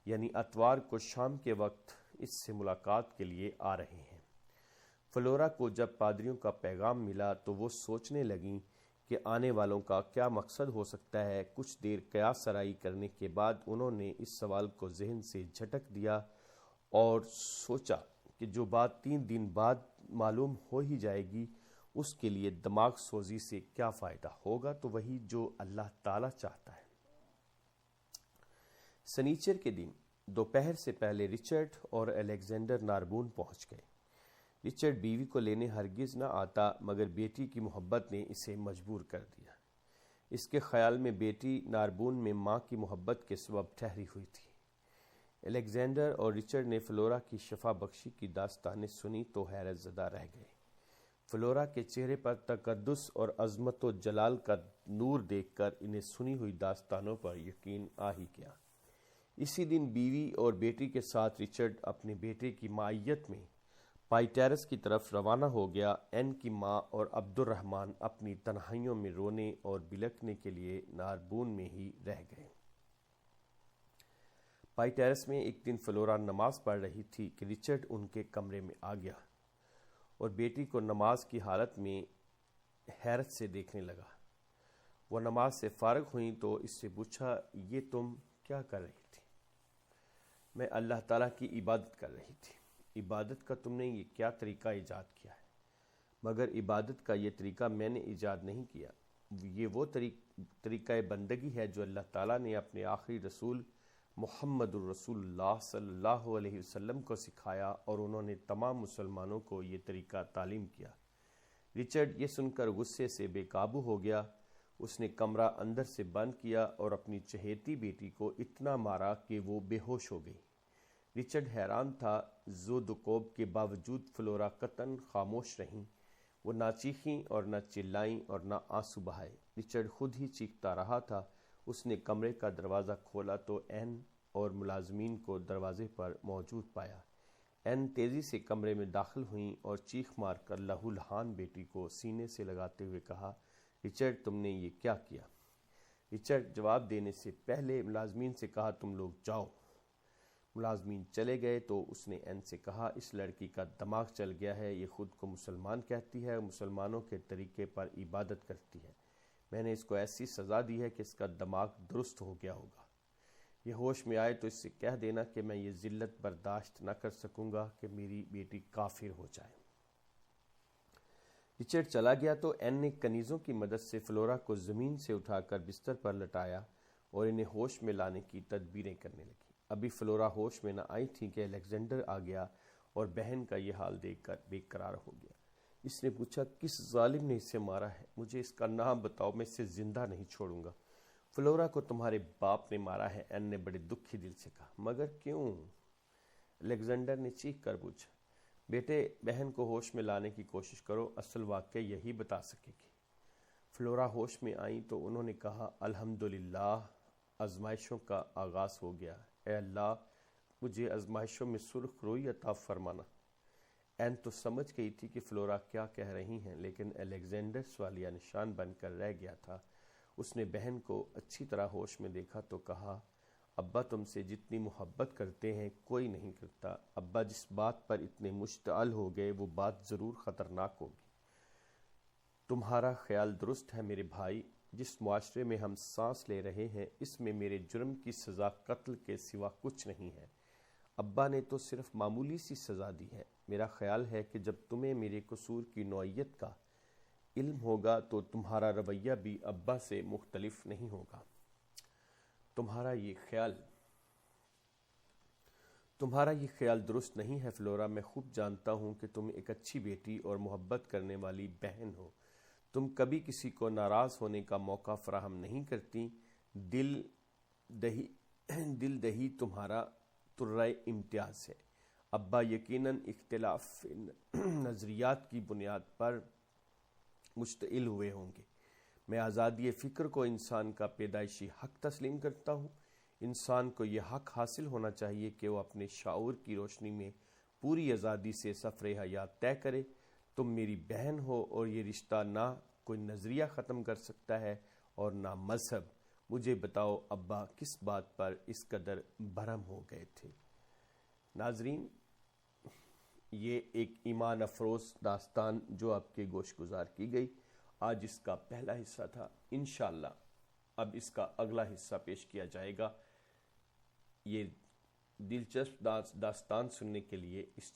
یعنی اتوار کو شام کے وقت اس سے ملاقات کے لیے آ رہے ہیں۔ فلورا کو جب پادریوں کا پیغام ملا تو وہ سوچنے لگیں کہ آنے والوں کا کیا مقصد ہو سکتا ہے۔ کچھ دیر قیاس سرائی کرنے کے بعد انہوں نے اس سوال کو ذہن سے جھٹک دیا اور سوچا کہ جو بات 3 دن بعد معلوم ہو ہی جائے گی اس کے لیے دماغ سوزی سے کیا فائدہ ہوگا، تو وہی جو اللہ تعالیٰ چاہتا ہے۔ سنیچر کے دن دوپہر سے پہلے رچرڈ اور الیگزینڈر ناربون پہنچ گئے۔ رچرڈ بیوی کو لینے ہرگز نہ آتا، مگر بیٹی کی محبت نے اسے مجبور کر دیا۔ اس کے خیال میں بیٹی ناربون میں ماں کی محبت کے سبب ٹھہری ہوئی تھی۔ الیگزینڈر اور رچرڈ نے فلورا کی شفا بخشی کی داستانیں سنی تو حیرت زدہ رہ گئے۔ فلورا کے چہرے پر تقدس اور عظمت و جلال کا نور دیکھ کر انہیں سنی ہوئی داستانوں پر یقین آ ہی گیا۔ اسی دن بیوی اور بیٹی کے ساتھ رچرڈ اپنے بیٹے کی معیت میں پائٹیرس کی طرف روانہ ہو گیا۔ این کی ماں اور عبد الرحمن اپنی تنہائیوں میں رونے اور بلکنے کے لیے ناربون میں ہی رہ گئے۔ پائٹیرس میں ایک دن فلورا نماز پڑھ رہی تھی کہ رچرڈ ان کے کمرے میں آ گیا اور بیٹی کو نماز کی حالت میں حیرت سے دیکھنے لگا۔ وہ نماز سے فارغ ہوئیں تو اس سے پوچھا، یہ تم کیا کر رہی تھی؟ میں اللہ تعالیٰ کی عبادت کر رہی تھی۔ عبادت کا تم نے یہ کیا طریقہ ایجاد کیا ہے؟ مگر عبادت کا یہ طریقہ میں نے ایجاد نہیں کیا، یہ وہ طریقہ بندگی ہے جو اللہ تعالیٰ نے اپنے آخری رسول محمد الرسول اللہ صلی اللہ علیہ وسلم کو سکھایا، اور انہوں نے تمام مسلمانوں کو یہ طریقہ تعلیم کیا۔ رچرڈ یہ سن کر غصے سے بے قابو ہو گیا۔ اس نے کمرہ اندر سے بند کیا اور اپنی چہیتی بیٹی کو اتنا مارا کہ وہ بے ہوش ہو گئی۔ رچرڈ حیران تھا۔ زودکوب کے باوجود فلورا قطعاً خاموش رہیں۔ وہ نہ چیخیں اور نہ چلائیں اور نہ آنسو بہائے۔ رچرڈ خود ہی چیختا رہا تھا۔ اس نے کمرے کا دروازہ کھولا تو این اور ملازمین کو دروازے پر موجود پایا۔ این تیزی سے کمرے میں داخل ہوئیں اور چیخ مار کر لہو لہان بیٹی کو سینے سے لگاتے ہوئے کہا، رچرڈ تم نے یہ کیا کیا؟ رچرڈ جواب دینے سے پہلے ملازمین سے کہا، تم لوگ جاؤ۔ ملازمین چلے گئے تو اس نے این سے کہا، اس لڑکی کا دماغ چل گیا ہے، یہ خود کو مسلمان کہتی ہے اور مسلمانوں کے طریقے پر عبادت کرتی ہے۔ میں نے اس کو ایسی سزا دی ہے کہ اس کا دماغ درست ہو گیا ہوگا۔ یہ ہوش میں آئے تو اس سے کہہ دینا کہ میں یہ ذلت برداشت نہ کر سکوں گا کہ میری بیٹی کافر ہو جائے۔ رچرڈ چلا گیا تو این نے کنیزوں کی مدد سے فلورا کو زمین سے اٹھا کر بستر پر لٹایا اور انہیں ہوش میں لانے کی تدبیریں کرنے لگی۔ ابھی فلورا ہوش میں نہ آئی تھی کہ الیگزینڈر آ گیا اور بہن کا یہ حال دیکھ کر بے قرار ہو گیا۔ اس نے پوچھا، کس ظالم نے اسے مارا ہے؟ مجھے اس کا نام بتاؤ، میں اسے زندہ نہیں چھوڑوں گا۔ فلورا کو تمہارے باپ نے مارا ہے، این نے بڑے دکھی دل سے کہا۔ مگر کیوں؟ الیگزینڈر نے چیخ کر پوچھا۔ بیٹے، بہن کو ہوش میں لانے کی کوشش کرو، اصل واقعہ یہی بتا سکے گی۔ فلورا ہوش میں آئیں تو انہوں نے کہا، الحمدللہ، آزمائشوں کا آغاز ہو گیا۔ اے اللہ، مجھے آزمائشوں میں سرخ روئی عطا فرمانا۔ این تو سمجھ گئی تھی کہ فلورا کیا کہہ رہی ہیں، لیکن الیگزینڈر سوالیہ نشان بن کر رہ گیا تھا۔ اس نے بہن کو اچھی طرح ہوش میں دیکھا تو کہا، ابا تم سے جتنی محبت کرتے ہیں کوئی نہیں کرتا۔ ابا جس بات پر اتنے مشتعل ہو گئے وہ بات ضرور خطرناک ہوگی۔ تمہارا خیال درست ہے میرے بھائی، جس معاشرے میں ہم سانس لے رہے ہیں اس میں میرے جرم کی سزا قتل کے سوا کچھ نہیں ہے۔ ابا نے تو صرف معمولی سی سزا دی ہے۔ میرا خیال ہے کہ جب تمہیں میرے قصور کی نوعیت کا علم ہوگا تو تمہارا رویہ بھی ابا سے مختلف نہیں ہوگا۔ تمہارا یہ خیال درست نہیں ہے فلورا۔ میں خوب جانتا ہوں کہ تم ایک اچھی بیٹی اور محبت کرنے والی بہن ہو۔ تم کبھی کسی کو ناراض ہونے کا موقع فراہم نہیں کرتی۔ دل دہی تمہارا ترائے امتیاز ہے۔ ابا یقیناً اختلاف نظریات کی بنیاد پر مشتعل ہوئے ہوں گے۔ میں آزادی فکر کو انسان کا پیدائشی حق تسلیم کرتا ہوں۔ انسان کو یہ حق حاصل ہونا چاہیے کہ وہ اپنے شعور کی روشنی میں پوری آزادی سے سفر حیات طے کرے۔ تم میری بہن ہو اور یہ رشتہ نہ کوئی نظریہ ختم کر سکتا ہے اور نہ مذہب۔ مجھے بتاؤ ابا کس بات پر اس قدر برہم ہو گئے تھے؟ ناظرین، یہ ایک ایمان افروز داستان جو آپ کے گوش گزار کی گئی آج اس کا پہلا حصہ تھا۔ انشاءاللہ اب اس کا اگلا حصہ پیش کیا جائے گا۔ یہ دلچسپ داستان سننے کے لیے اس چینل